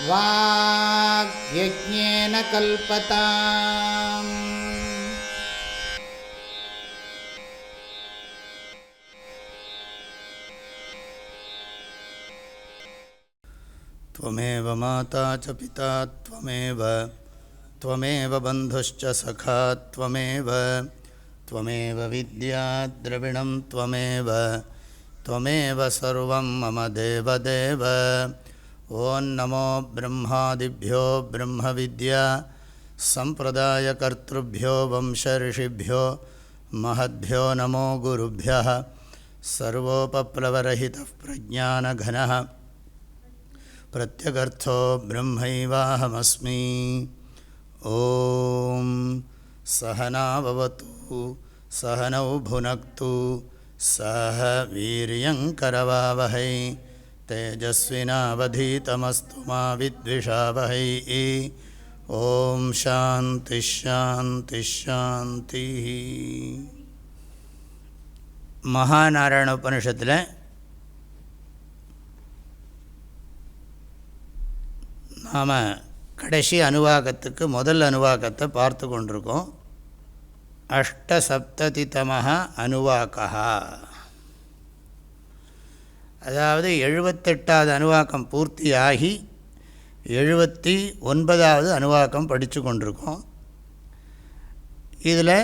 வாக்யஜ்ஞேன கல்பதாம். த்வமேவ மாதா ச பிதா த்வமேவ பந்துஷ்ச சகா த்வமேவ வித்யா த்ரவிணம் த்வமேவ சர்வம் மம தேவதேவ. ஓம் நமோ பிரம்மாதிப்யோ பிரம்ம வித்யா சம்பிரதாயகர்த்ருப்யோ வம்சரிஷிப்யோ மஹத்யோ நமோ குருப்யः. சர்வோபப்ளவரஹிதः பிரஜானகனः பிரத்யகர்த்தோ பிரம்மைவாஹமஸ்மி. ஓம் சஹனாவவது சஹனௌ புனக்து சஹ வீரியங்கரவாவஹை தேஜஸ்வினாவதீதமஸ்து மா வித்விஷாவஹை. ஓம் சாந்தி ஷாந்தி ஷாந்தி. மகாநாராயண உபனிஷத்தில் நாம் கடைசி அனுவாகத்துக்கு முதல் அனுவாகத்தை பார்த்து கொண்டிருக்கோம். அஷ்டசப்ததிதமஹ அனுவாகா, அதாவது 78வது அனுவாக்கம் பூர்த்தியாகி 79வது அனுவாக்கம் படித்து கொண்டிருக்கோம். இதில்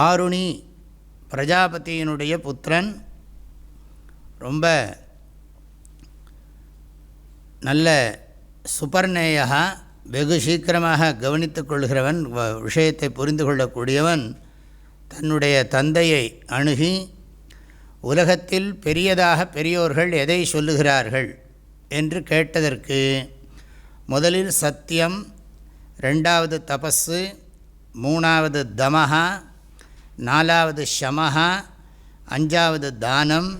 ஆருணி பிரஜாபதியினுடைய புத்திரன், ரொம்ப நல்ல சுபர்ணேயா, வெகு சீக்கிரமாக கவனித்து கொள்கிறவன், விஷயத்தை புரிந்து கொள்ளக்கூடியவன், தன்னுடைய தந்தையை அணுகி உலகத்தில் பெரியதாக பெரியோர்கள் எதை சொல்லுகிறார்கள் என்று கேட்டதற்கு முதலில் சத்தியம், 2வது தபஸு, 3வது தமஹா, 4வது ஷமஹா, 5வது தானம்,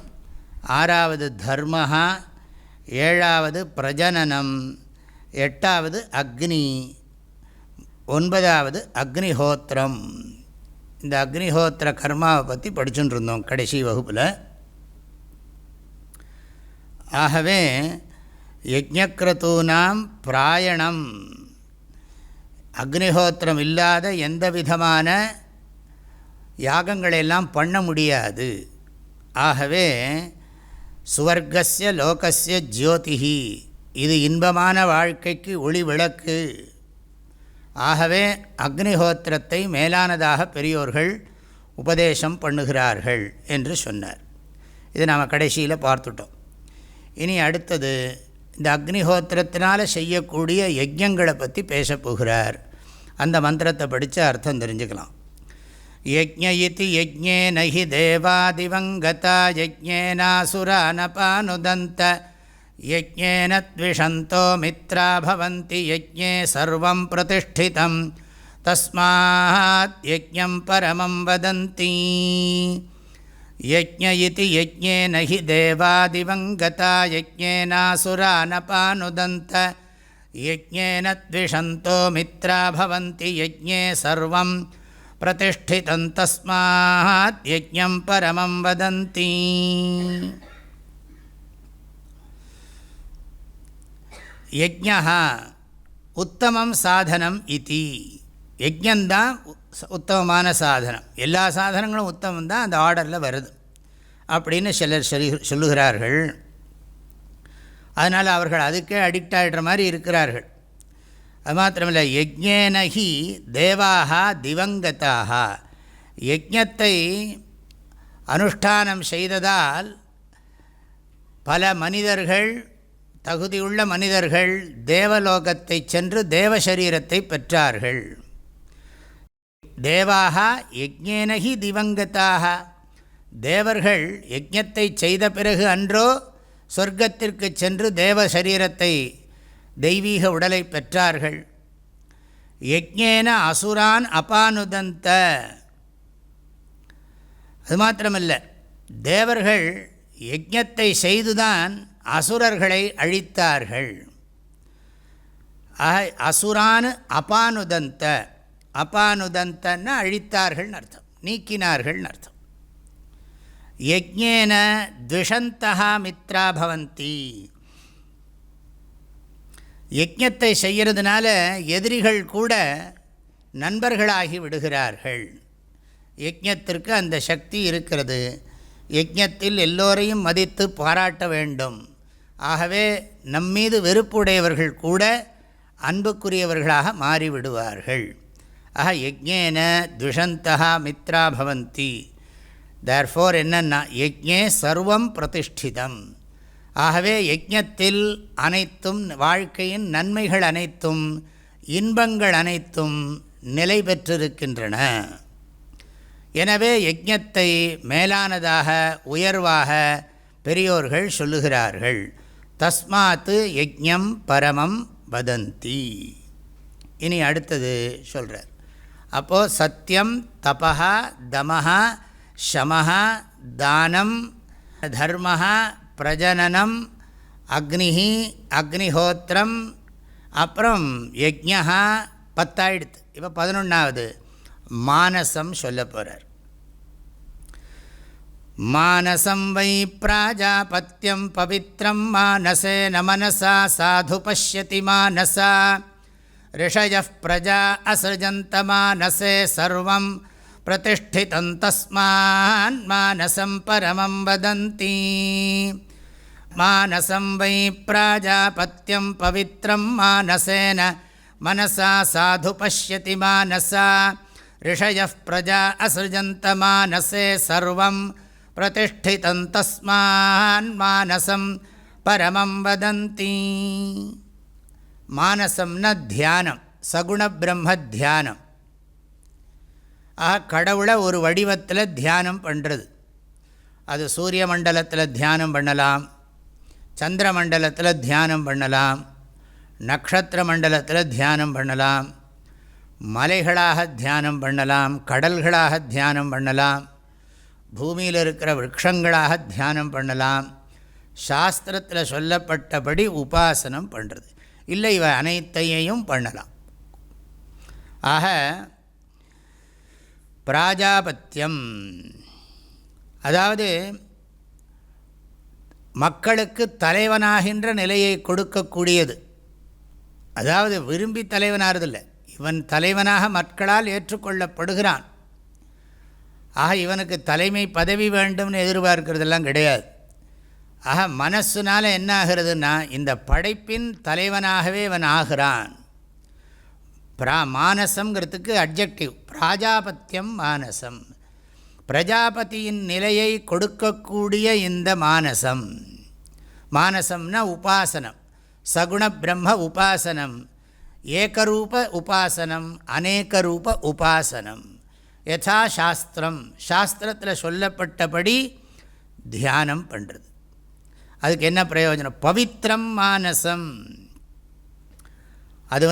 6வது தர்மஹா, 7வது பிரஜனனம், 8வது அக்னி, 9வது அக்னிஹோத்திரம். இந்த அக்னிஹோத்திர கர்மாவை பற்றி படிச்சுட்டு இருந்தோம் கடைசி வகுப்பில். ஆகவே யஜ்ஞக்ரதூனாம் பிராயணம், அக்னிஹோத்திரம் இல்லாத எந்த விதமான யாகங்களெல்லாம் பண்ண முடியாது. ஆகவே சுவர்க்கஸ்ய லோகஸ்ய ஜோதிஹி, இது இன்பமான வாழ்க்கைக்கு ஒளி விளக்கு. ஆகவே அக்னிஹோத்திரத்தை மேலானதாக பெரியோர்கள் உபதேசம் பண்ணுகிறார்கள் என்று சொன்னார். இது நாம் கடைசியில் பார்த்துட்டோம். இனி அடுத்தது இந்த அக்னிஹோத்திரத்தினால் செய்யக்கூடிய யஜ்ஞங்களை பற்றி பேசப்போகிறார். அந்த மந்திரத்தை படித்து அர்த்தம் தெரிஞ்சுக்கலாம். யஜ்ஞ இதி யஜ்ஞேன ஹி தேவாதிவங்கதா யஜ்ஞேனாசுரானபானுதந்த யஜ்ஞேன த்விஷந்தோ மித்ரா பவந்தி யஜ்ஞே சர்வம் பிரதிஷ்டிதம் தஸ்மாத் யஜ்ஞம் பரமம் வதந்தி. யஜ்ஞ இதி யஜ்ஞேன ஹி தேவாதிவங்கதா யஜ்ஞேனாசுரானபானுதந்த யஜ்ஞேன த்விஷந்தோ மித்ரா பவந்தி யஜ்ஞே சர்வம் பிரதிஷ்டிதம் தஸ்மாத் யஜ்ஞம் பரமம் வதந்தி. யஜ்ஞா உத்தமம் சாதனம் இதி, யஜ்ஞந்தான் உத்தமமான சாதனம். எல்லா சாதனங்களும் உத்தமந்தான், அந்த ஆர்டரில் வருது அப்படின்னு சிலர் சொல்லுகிறார்கள். அதனால் அவர்கள் அதுக்கே அடிக்ட் ஆகிடுற மாதிரி இருக்கிறார்கள். அது மாத்திரமில்லை, யஜ்ஞேனஹி தேவாக திவங்கதாக, யஜ்ஞத்தை அனுஷ்டானம் செய்ததால் பல மனிதர்கள், தகுதியுள்ள மனிதர்கள் தேவலோகத்தை சென்று தேவசரீரத்தை பெற்றார்கள். தேவாக யஜ்ஞேனஹி திவங்கதாக, தேவர்கள் யஜ்ஞத்தை செய்த பிறகு அன்றோ சொர்க்கத்திற்கு சென்று தேவசரீரத்தை, தெய்வீக உடலை பெற்றார்கள். யஜ்ஞேன அசுரான் அபானுதந்த, அது மாத்திரமல்ல, தேவர்கள் யஜ்ஞத்தை செய்துதான் அசுரர்களை அழித்தார்கள். அசுரான் அபானுதந்த, அபானுதந்தன்னா அழித்தார்கள்னு அர்த்தம், நீக்கினார்கள்னு அர்த்தம். யஜ்ஞேன த்விஷந்தஹா மித்ரா பவந்தி, யஜ்ஞத்தை செய்கிறதுனால எதிரிகள் கூட நண்பர்களாகி விடுகிறார்கள். யஜ்ஞத்திற்கு அந்த சக்தி இருக்கிறது. யஜ்ஞத்தில் எல்லோரையும் மதித்து பாராட்ட வேண்டும். ஆகவே நம்மீது வெறுப்புடையவர்கள் கூட அன்புக்குரியவர்களாக மாறிவிடுவார்கள். ஆக யஜ்ஞேன த்விஷந்தா மித்ரா பவந்தி. தேர்ஃபோர் என்னன்னா யஜ்ஞே சர்வம் பிரதிஷ்டிதம். ஆகவே யஜ்ஞத்தில் அனைத்தும் வாழ்க்கையின் நன்மைகள் அனைத்தும் இன்பங்கள் அனைத்தும் நிலை பெற்றிருக்கின்றன. எனவே யஜ்ஞத்தை மேலானதாக உயர்வாக பெரியோர்கள் சொல்லுகிறார்கள். தஸ்மாத் யஜ்ஞம் பரமம் வதந்தி. இனி அடுத்தது சொல்கிறார். அப்போது சத்தியம் தபஹா தமஹா ஷமஹா தானம் தர்மஹா பிரஜனனம் அக்னிஹி அக்னிஹோத்திரம் அப்புறம் யஜ்ஞா 10 ஆயிடுத்து. இப்போ 11வது மானசம் சொல்ல போகிறார். மானசம் வை பிராஜாபத்யம் பவித்ரம் மானசேன மனசா சாது பஷ்யதி மானசா ரிஷயः பிரஜா அஸ்ருஜந்த மானசே சர்வம் பிரதிஷ்டிதம் தஸ்மான் மானசம் பரமம் வதந்தி. மானசம் வை பிராஜாபத்யம் பவித்ரம் மானசேன மனசா சாது பஷ்யதி மானசா ரிஷயः பிரஜா அஸ்ருஜந்த மானசே சர்வம் பிரதிஷ்டிதம் தஸ்மான் மானசம் பரமம் வதந்தி. மானசம்னா தியானம், சகுண பிரம்ம தியானம். கடவுளை ஒரு வடிவத்தில் தியானம் பண்ணுறது. அது சூரிய மண்டலத்தில் தியானம் பண்ணலாம், சந்திர மண்டலத்தில் தியானம் பண்ணலாம், நக்ஷத்திர மண்டலத்தில் தியானம் பண்ணலாம், மலைகளாக தியானம் பண்ணலாம், கடல்களாக தியானம் பண்ணலாம், பூமியில் இருக்கிற விருட்சங்களாக தியானம் பண்ணலாம். சாஸ்திரத்தில் சொல்லப்பட்டபடி உபாசனம் பண்ணுறது இல்லை, இவை அனைத்தையும் பண்ணலாம். ஆக பிராஜாபத்தியம் அதாவது மக்களுக்கு தலைவனாகின்ற நிலையை கொடுக்கக்கூடியது. அதாவது விரும்பி தலைவனாகிறதில்லை, இவன் தலைவனாக மக்களால் ஏற்றுக்கொள்ளப்படுகிறான். ஆக இவனுக்கு தலைமை பதவி வேண்டும்னு எதிர்பார்க்கிறதெல்லாம் கிடையாது. ஆக மனசுனால் என்ன ஆகிறதுனா இந்த படைப்பின் தலைவனாகவே இவன் ஆகிறான். மானசங்கிறதுக்கு அட்ஜெக்டிவ் பிராஜாபத்தியம் மானசம். பிரஜாபதியின் நிலையை கொடுக்கக்கூடிய இந்த மானசம். மானசம்னா உபாசனம், சகுண பிரம்ம உபாசனம், ஏகரூப உபாசனம், அநேக ரூப உபாசனம். யதா சாஸ்திரம், சாஸ்திரத்தில் சொல்லப்பட்டபடி தியானம் பண்ணுறது. அதுக்கு என்ன பிரயோஜனம்? பவித்ரம் மானசம். அது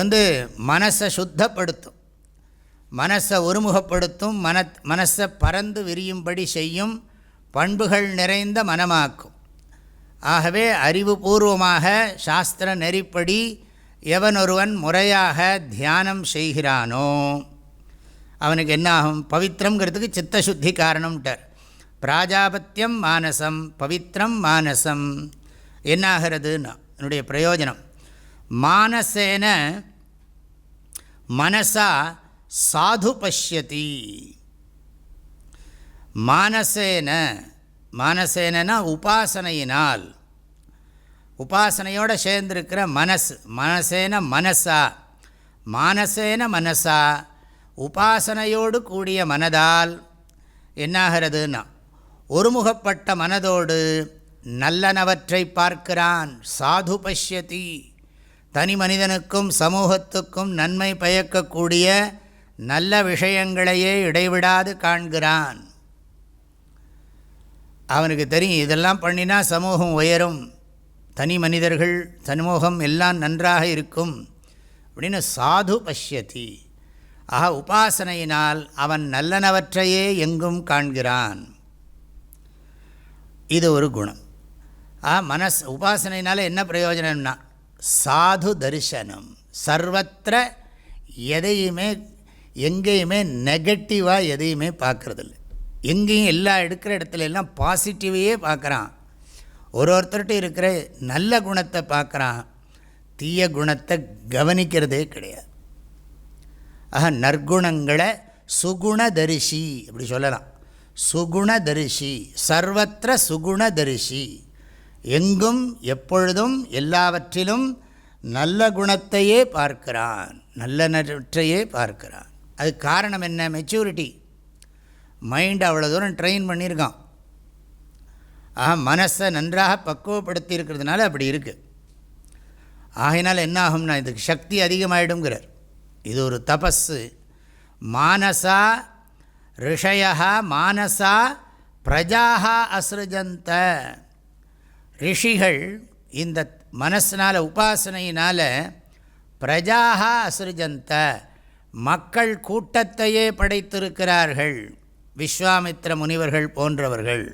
மனசை சுத்தப்படுத்தும், மனசை ஒருமுகப்படுத்தும், மனசை பறந்து விரியும்படி செய்யும், பண்புகள் நிறைந்த மனமாக்கும். ஆகவே அறிவுபூர்வமாக சாஸ்திர நெறிப்படி எவன் ஒருவன் முறையாக தியானம் செய்கிறானோ அவனுக்கு என்ன ஆகும்? பவித்திரங்கிறதுக்கு சித்தசுத்தி காரணம்ட்டார். பிராஜாபத்தியம் மானசம், பவித்திரம் மானசம். என்னாகிறதுன்னா என்னுடைய பிரயோஜனம் மானசேன மனசா சாது பஷ்யதி. மானசேன, மானசேனா உபாசனையினால், உபாசனையோடு சேர்ந்திருக்கிற மனசு. மனசேன மனசா, மானசேன மனசா உபாசனையோடு கூடிய மனதால் என்னாகிறதுன்னா ஒருமுகப்பட்ட மனதோடு நல்லனவற்றை பார்க்கிறான். சாது பஷ்யதி, தனி மனிதனுக்கும் சமூகத்துக்கும் நன்மை பயக்கக்கூடிய நல்ல விஷயங்களையே இடைவிடாது காண்கிறான். அவனுக்கு தெரியும் இதெல்லாம் பண்ணினா சமூகம் உயரும், தனி மனிதர்கள் சமூகம் எல்லாம் நன்றாக இருக்கும் அப்படின்னு சாது பஷ்யதி. ஆக உபாசனையினால் அவன் நல்லனவற்றையே எங்கும் காண்கிறான். இது ஒரு குணம். உபாசனையினால் என்ன பிரயோஜனம்னா சாது தரிசனம். சர்வத்திர எதையுமே எங்கேயுமே நெகட்டிவாக எதையுமே பார்க்குறதில்ல. எங்கேயும் எல்லா எடுக்கிற இடத்துல எல்லாம் பாசிட்டிவையே பார்க்குறான். ஒருத்தர்கிட்ட இருக்கிற நல்ல குணத்தை பார்க்குறான், தீய குணத்தை கவனிக்கிறதே கிடையாது. நற்குணங்களை சுகுணதரிசி அப்படி சொல்லலாம். சுகுணதரிசி, சர்வத்திர சுகுணதரிசி, எங்கும் எப்பொழுதும் எல்லாவற்றிலும் நல்ல குணத்தையே பார்க்கிறான், நல்லவற்றையே பார்க்கிறான். அது காரணம் என்ன? மெச்சூரிட்டி. மைண்ட் அவ்வளோ தூரம் ட்ரெயின் பண்ணியிருக்கான். மனசை நன்றாக பக்குவப்படுத்தி இருக்கிறதுனால அப்படி இருக்குது. ஆகையினால் என்ன ஆகும்னா இதுக்கு சக்தி அதிகமாகிடுங்கிறார். இது ஒரு தபஸு. மானசா ரிஷயா மானசா பிரஜாக அசிருஜந்த. ரிஷிகள் இந்த மனசினால் உபாசனையினால் பிரஜாக அசிருஜந்த மக்கள் கூட்டத்தையே படைத்திருக்கிறார்கள். விஸ்வாமித்திர முனிவர்கள் போன்றவர்கள்.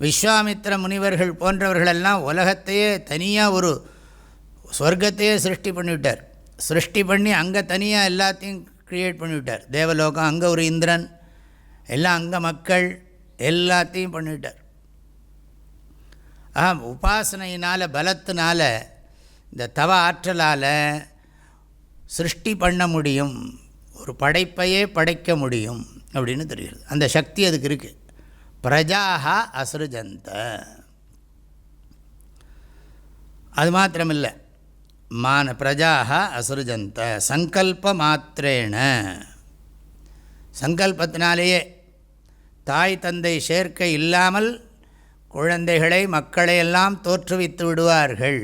விஸ்வாமித்திர முனிவர்கள் போன்றவர்களெல்லாம் உலகத்தையே தனியாக ஒரு சொர்க்கத்தையே சிருஷ்டி பண்ணிவிட்டார். சிருஷ்டி பண்ணி அங்கே தனியாக எல்லாத்தையும் க்ரியேட் பண்ணிவிட்டார். தேவலோகம், அங்கே ஒரு இந்திரன், எல்லாம் அங்கே மக்கள், எல்லாத்தையும் பண்ணிவிட்டார். உபாசனையினால் பலத்தினால் இந்த தவ ஆற்றலால் சிருஷ்டி பண்ண முடியும், ஒரு படைப்பையே படைக்க முடியும் அப்படின்னு தெரிகிறது. அந்த சக்தி அதுக்கு இருக்குது. பிரஜாக அசிருஜந்த. அது மாத்திரமில்லை, பிரஜாக அசிருஜந்த சங்கல்ப மாத்திரேன. சங்கல்பத்தினாலேயே தாய் தந்தை சேர்க்கை இல்லாமல் குழந்தைகளை மக்களை எல்லாம் தோற்றுவித்து விடுவார்கள்.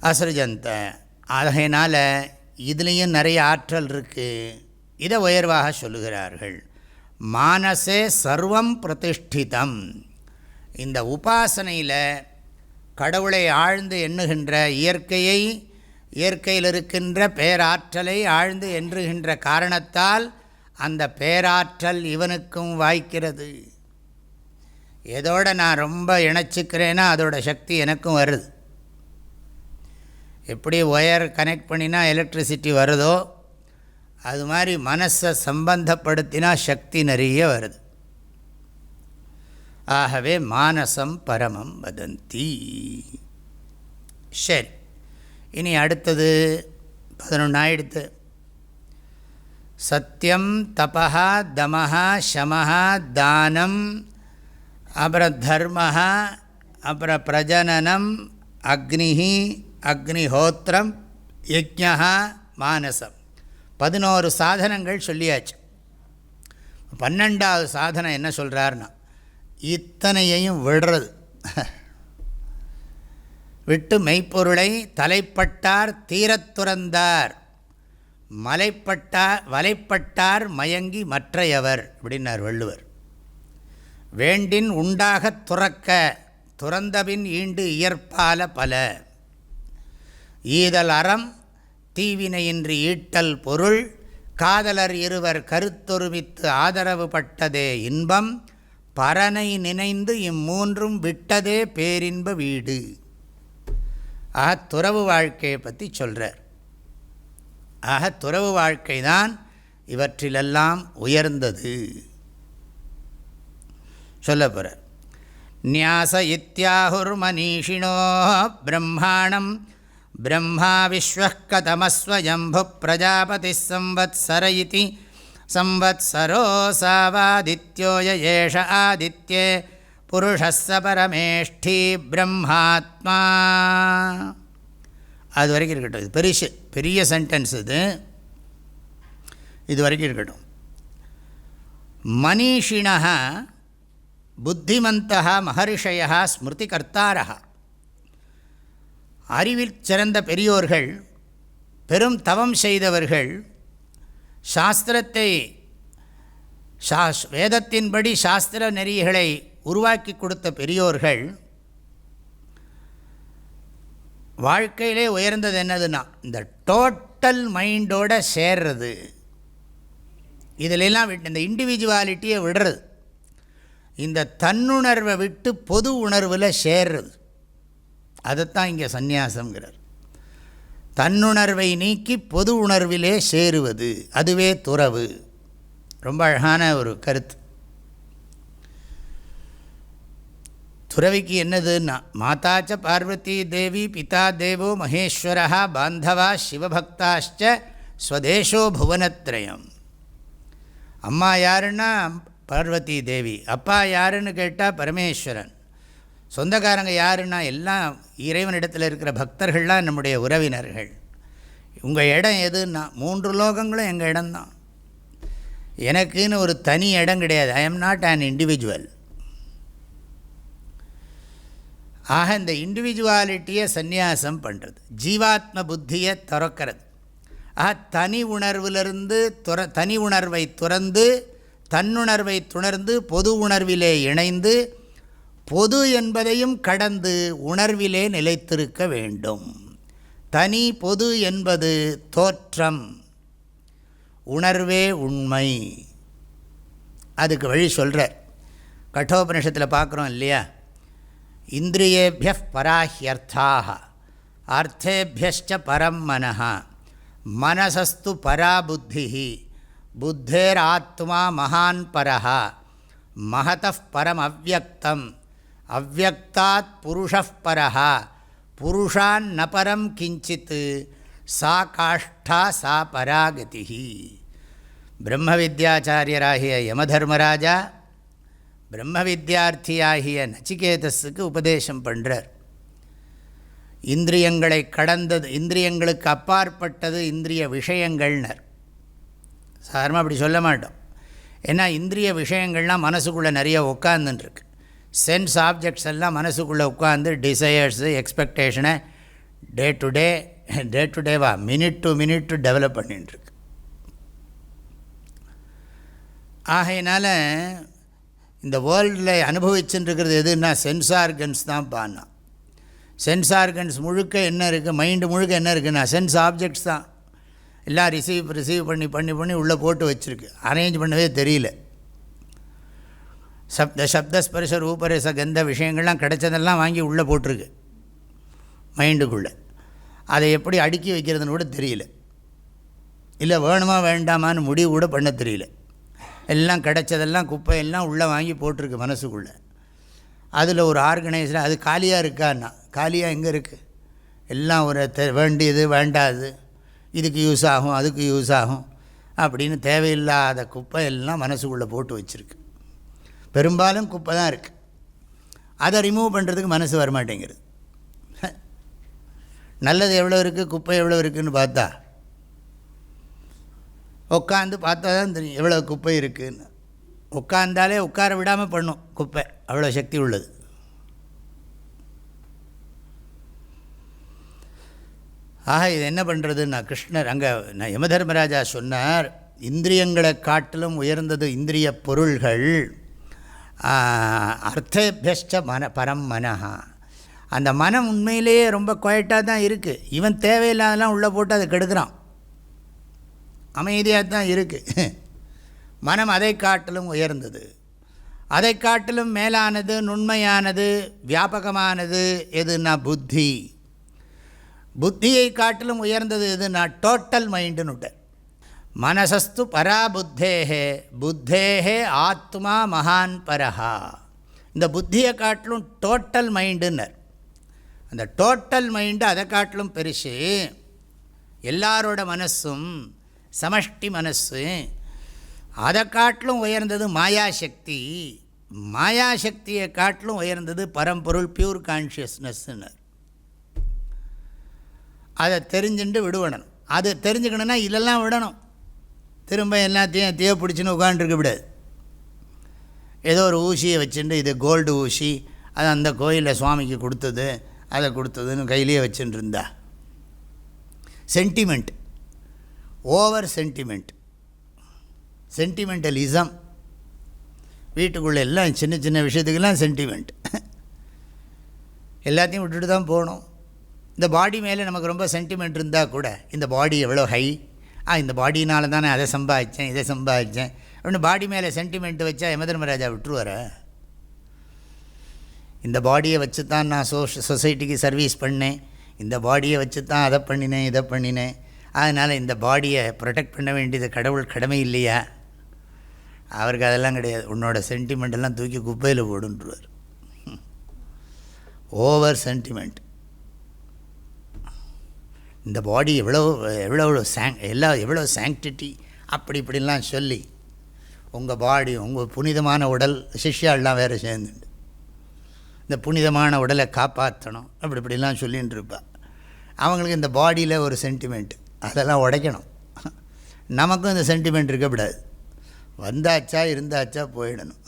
அசிருஜந்த. ஆகையினால் இதுலேயும் நிறைய ஆற்றல் இருக்குது. இதை உயர்வாக சொல்லுகிறார்கள். மானசே சர்வம் பிரதிஷ்டிதம். இந்த உபாசனையில் கடவுளை ஆழ்ந்து எண்ணுகின்ற இயற்கையை, இயற்கையில் இருக்கின்ற பேராற்றலை ஆழ்ந்து எண்ணுகின்ற காரணத்தால் அந்த பேராற்றல் இவனுக்கும் வாய்க்கிறது. எதோட நான் ரொம்ப இணைச்சிக்கிறேன்னா அதோட சக்தி எனக்கும் வருது. எப்படி ஒயர் கனெக்ட் பண்ணினா எலக்ட்ரிசிட்டி வருதோ அது மாதிரி மனசை சம்பந்தப்படுத்தினா சக்தி நிறைய வருது. ஆகவே மானசம் பரமம் வதந்தி. சரி, இனி அடுத்தது 11 ஆயிடுத்து. சத்தியம், தபஹா, தமஹா, சமஹா, தானம், அப்புறம் தர்மஹா, அப்புறம் பிரஜனனம், அக்னிஹி, அக்னிஹோத்திரம், யஜ்ஞா, மானசம். 11 சாதனங்கள் சொல்லியாச்சு. 12வது சாதனம் என்ன சொல்கிறார்னா, இத்தனையையும் விடுறது. விட்டு மெய்ப்பொருளை தலைப்பட்டார் தீரத் துறந்தார், வலைப்பட்டார் மயங்கி மற்றையவர் அப்படின்னார் வள்ளுவர். வேண்டின் உண்டாகத் துறக்க, துறந்தபின் ஈண்டு இயற்பால பல. ஈதல் அறம் தீவினையின்றி ஈட்டல் பொருள், காதலர் இருவர் கருத்தொருமித்து ஆதரவு பட்டதே இன்பம், பரனை நினைந்து இம்மூன்றும் விட்டதே பேரின்ப வீடு. துறவு வாழ்க்கையை பற்றி சொல்கிறார். துறவு வாழ்க்கை தான் இவற்றிலெல்லாம் உயர்ந்தது சொல்ல போகிறார். நியாச இத்யாஹுர் மனீஷிணோ பிரம்மாணம் பிரம்மா விஸ்வः கதமஸ்வயம்பு பிரஜாபதி சம்வத்சர இதி சம்வத்சரோ சாவாதித்யோய ஏஷ ஆதித்யே புருஷஸ்ஸ பரமேஷ்டி பிரம்மாத்மா. அது வரைக்கும் இருக்கட்டும். இது பெரிய சென்டென்ஸ். இது வரைக்கும் இருக்கட்டும். மனீஷிணः புத்திமந்தः மகர்ஷயः ஸ்மிருதிகர்த்தாரः. அறிவில் சிறந்த பெரியோர்கள், பெரும் தவம் செய்தவர்கள், சாஸ்திரத்தை வேதத்தின்படி சாஸ்திர நெறிகளை உருவாக்கி கொடுத்த பெரியோர்கள் வாழ்க்கையிலே உயர்ந்தது என்னதுன்னா இந்த டோட்டல் மைண்டோட சேர்றது. இதிலெல்லாம் விட்டு இந்த இண்டிவிஜுவாலிட்டியை விடுறது, இந்த தன்னுணர்வை விட்டு பொது உணர்வில் சேர்றது. அதைத்தான் இங்கே சந்நியாசங்கிறார். தன்னுணர்வை நீக்கி பொது உணர்விலே சேருவது, அதுவே துறவு. ரொம்ப அழகான ஒரு கருத்து. துறவிக்கு என்னதுன்னா மாதாச்ச பார்வதி தேவி பிதா தேவோ மகேஸ்வரா பாந்தவா சிவபக்தாச்ச ஸ்வதேசோ புவனத்ரயம். அம்மா யாருன்னா பார்வதி தேவி, அப்பா யாருன்னு கேட்டால் பரமேஸ்வரன், சொந்தக்காரங்க யாருன்னா எல்லாம் இறைவனிடத்தில் இருக்கிற பக்தர்கள்லாம் நம்முடைய உறவினர்கள். உங்கள் இடம் எதுன்னா 3 லோகங்களும் எங்கள் இடம்தான். எனக்குன்னு ஒரு தனி இடம் கிடையாது. I am not an individual. ஆக இந்த இண்டிவிஜுவாலிட்டியை சந்நியாசம் பண்ணுறது, ஜீவாத்ம புத்தியை துறக்கிறது. ஆக தனி உணர்விலிருந்து தனி உணர்வை துறந்து தன்னுணர்வை துணர்ந்து பொது உணர்விலே இணைந்து பொது என்பதையும் கடந்து உணர்விலே நிலைத்திருக்க வேண்டும். தனி பொது என்பது தோற்றம், உணர்வே உண்மை. அதுக்கு வழி சொல்கிறார். கட்டோபனிஷத்தில் பார்க்குறோம் இல்லையா, இந்திரியேபிய பராஹ்யர்த்தாக அர்த்தேபியச்ச பரம் மனஹ மனசஸ்து பரா புத்தி புத்தேர் ஆத்மா மகான் பரஹ மகதः பரம் அவ்யக்தம் அவ்யக்தாத் புருஷः பரஹ புருஷான் ந பரம் கிஞ்சித் சா காஷ்டா சா பராகதி. பிரம்ம வித்யாச்சாரியராகிய யமதர்மராஜா பிரம்ம வித்யார்த்தியாகிய நச்சிகேதஸுக்கு உபதேசம் பண்ணுறார். இந்திரியங்களை கடந்தது, இந்திரியங்களுக்கு அப்பாற்பட்டது இந்திரிய விஷயங்கள்னர். சாதாரணமாக அப்படி சொல்ல மாட்டோம். ஏன்னா இந்திரிய விஷயங்கள்லாம் மனசுக்குள்ளே நிறைய உட்காந்துருக்கு. சென்ஸ் ஆப்ஜெக்ட்ஸ் எல்லாம் மனசுக்குள்ளே உட்காந்து டிசையர்ஸு எக்ஸ்பெக்டேஷனை day to day minute to minute develop பண்ணிட்டுருக்கு. ஆகையினால் இந்த வேர்ல்டில் அனுபவிச்சுட்டுருக்கிறது எதுன்னா சென்ஸ் ஆர்கன்ஸ் தான் பானா. சென்ஸ் ஆர்கன்ஸ் முழுக்க என்ன இருக்குது, மைண்டு முழுக்க என்ன இருக்குன்னா சென்ஸ் ஆப்ஜெக்ட்ஸ் தான். எல்லாம் ரிசீவ் பண்ணி உள்ளே போட்டு வச்சுருக்கு. அரேஞ்ச் பண்ணவே தெரியல. சப்தஸ்பர்ஷ ரூபரச கந்த விஷயங்கள்லாம் கிடைச்சதெல்லாம் வாங்கி உள்ளே போட்டிருக்கு மைண்டுக்குள்ளே. அதை எப்படி அடுக்கி வைக்கிறதுன்னு கூட தெரியல. இல்லை வேணுமா வேண்டாமான்னு முடிவு கூட பண்ண தெரியல. எல்லாம் கிடைச்சதெல்லாம் குப்பையெல்லாம் உள்ளே வாங்கி போட்டிருக்கு மனசுக்குள்ளே. அதில் ஒரு ஆர்கனைசர் அது காலியாக இருக்கான்னா, காலியாக எங்கே இருக்குது? எல்லாம் ஒரு வேண்டியது வேண்டாது, இதுக்கு யூஸ் ஆகும் அதுக்கு யூஸ் ஆகும் அப்படின்னு தேவையில்லாத குப்பை எல்லாம் மனசுக்குள்ளே போட்டு வச்சுருக்கு. பெரும்பாலும் குப்பை தான் இருக்குது. அதை ரிமூவ் பண்ணுறதுக்கு மனசு வரமாட்டேங்கிறது. நல்லது எவ்வளோ இருக்குது, குப்பை எவ்வளோ இருக்குதுன்னு பார்த்தா உட்காந்து பார்த்தா தான் தெரியும் எவ்வளோ குப்பை இருக்குதுன்னு. உட்காந்தாலே உட்கார விடாமல் பண்ணும் குப்பை, அவ்வளோ சக்தி உள்ளது. ஆக இது என்ன பண்ணுறதுன்னா கிருஷ்ணர் அங்கே யமதர்மராஜா சொன்னார், இந்திரியங்களை காட்டிலும் உயர்ந்தது இந்திரிய பொருள்கள். அர்த்தேபியச்ச பரம் மனஹா. அந்த மனம் உண்மையிலேயே ரொம்ப குவைட்டாக தான் இருக்குது. இவன் தேவையில்லாதெல்லாம் உள்ளே போட்டு அதை கெடுக்கிறான். அமைதியாக தான் இருக்குது. மனம் அதை காட்டிலும் உயர்ந்தது, அதை காட்டிலும் மேலானது, நுண்மையானது, வியாபகமானது எதுனா புத்தி. புத்தியை காட்டிலும் உயர்ந்தது எதுனா டோட்டல் மைண்டுன்னு. மனசஸ்து பரா புத்தேஹே புத்தேஹே ஆத்மா மகான் பரஹா. இந்த புத்தியை காட்டிலும் டோட்டல் மைண்டுன்னர். அந்த டோட்டல் மைண்டு அதை காட்டிலும் பெருசு. எல்லாரோட மனசும் சமஷ்டி மனசு, அதை காட்டிலும் உயர்ந்தது மாயாசக்தி. மாயாசக்தியை காட்டிலும் உயர்ந்தது பரம்பொருள் பியூர் கான்ஷியஸ்னஸ்ன்னு. அதை தெரிஞ்சுட்டு விடுவணும். அது தெரிஞ்சுக்கணுன்னா இதெல்லாம் விடணும். திரும்ப எல்லாத்தையும் தேவை பிடிச்சின்னு உட்காந்துருக்க விடாது. ஏதோ ஒரு ஊசியை வச்சுட்டு இது கோல்டு ஊசி, அது அந்த கோயிலில் சுவாமிக்கு கொடுத்தது, அதை கொடுத்ததுன்னு கையிலேயே வச்சுட்டு இருந்தா. Sentiment, over sentiment, sentimentalism. வீட்டுக்குள்ளே எல்லாம் சின்ன சின்ன விஷயத்துக்கெல்லாம் சென்டிமெண்ட். எல்லாத்தையும் விட்டுட்டு தான் போகணும். இந்த பாடி மேலே நமக்கு ரொம்ப சென்டிமெண்ட் இருந்தால் கூட, இந்த பாடி எவ்வளோ ஹை, இந்த பாடினால தான் நான் அதை சம்பாதிச்சேன் இதை சம்பாதிச்சேன் அப்படின்னு பாடி மேலே சென்டிமெண்ட் வச்சா யமதர்மராஜா விட்டுருவார? இந்த பாடியை வச்சு தான் நான் சொசைட்டிக்கு சர்வீஸ் பண்ணேன், இந்த பாடியை வச்சு தான் அதை பண்ணினேன் இதை பண்ணினேன், அதனால் இந்த பாடியை ப்ரொடெக்ட் பண்ண வேண்டியது கடவுள் கடமை இல்லையா? அவருக்கு அதெல்லாம் கிடையாது. உன்னோட சென்டிமெண்டெல்லாம் தூக்கி குப்பையில் போடுன்றார். Over sentiment. இந்த பாடி எவ்வளோ எவ்வளோ சாங்டிட்டி அப்படி இப்படிலாம் சொல்லி உங்கள் பாடி உங்கள் புனிதமான உடல், சிஷ்யாலாம் வேறு சேர்ந்துண்டு இந்த புனிதமான உடலை காப்பாற்றணும் அப்படி இப்படிலாம் சொல்லின்னு இருப்பா. அவங்களுக்கு இந்த பாடியில் ஒரு சென்டிமெண்ட், அதெல்லாம் உடைக்கணும். நமக்கும் இந்த சென்டிமெண்ட் இருக்கக்கூடாது. வந்தாச்சா இருந்தாச்சா போயிடணும்.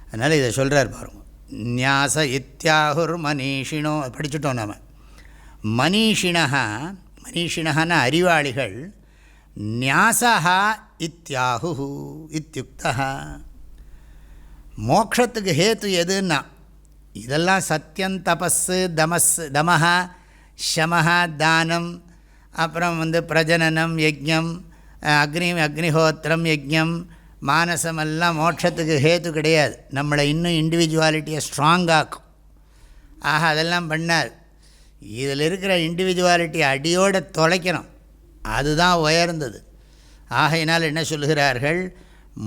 அதனால் இதை சொல்கிறார் பாருங்க. நியாச இத்தியாகுர் மனிஷினோ படிச்சுட்டோம் நாம். மனிஷினஹான அறிவாளிகள், நியாசா இத்தியாகு இத்தியுக்தா. மோக்ஷத்துக்கு ஹேத்து எதுன்னா இதெல்லாம் சத்தியம், தபஸு, தமஹ, ஷமஹ, தானம், அப்புறம் பிரஜனனம், யஜ்ஞம், அக்னிஹோத்திரம், யஜ்ஞம், மானசமெல்லாம் மோட்சத்துக்கு ஹேத்து கிடையாது. நம்மளை இன்னும் இண்டிவிஜுவாலிட்டியை ஸ்ட்ராங்காக்கும். ஆக அதெல்லாம் பண்ணார். இதில் இருக்கிற இண்டிவிஜுவாலிட்டி அடியோடு தொலைக்கணும், அதுதான் உயர்ந்தது. ஆகையினால் என்ன சொல்கிறார்கள்,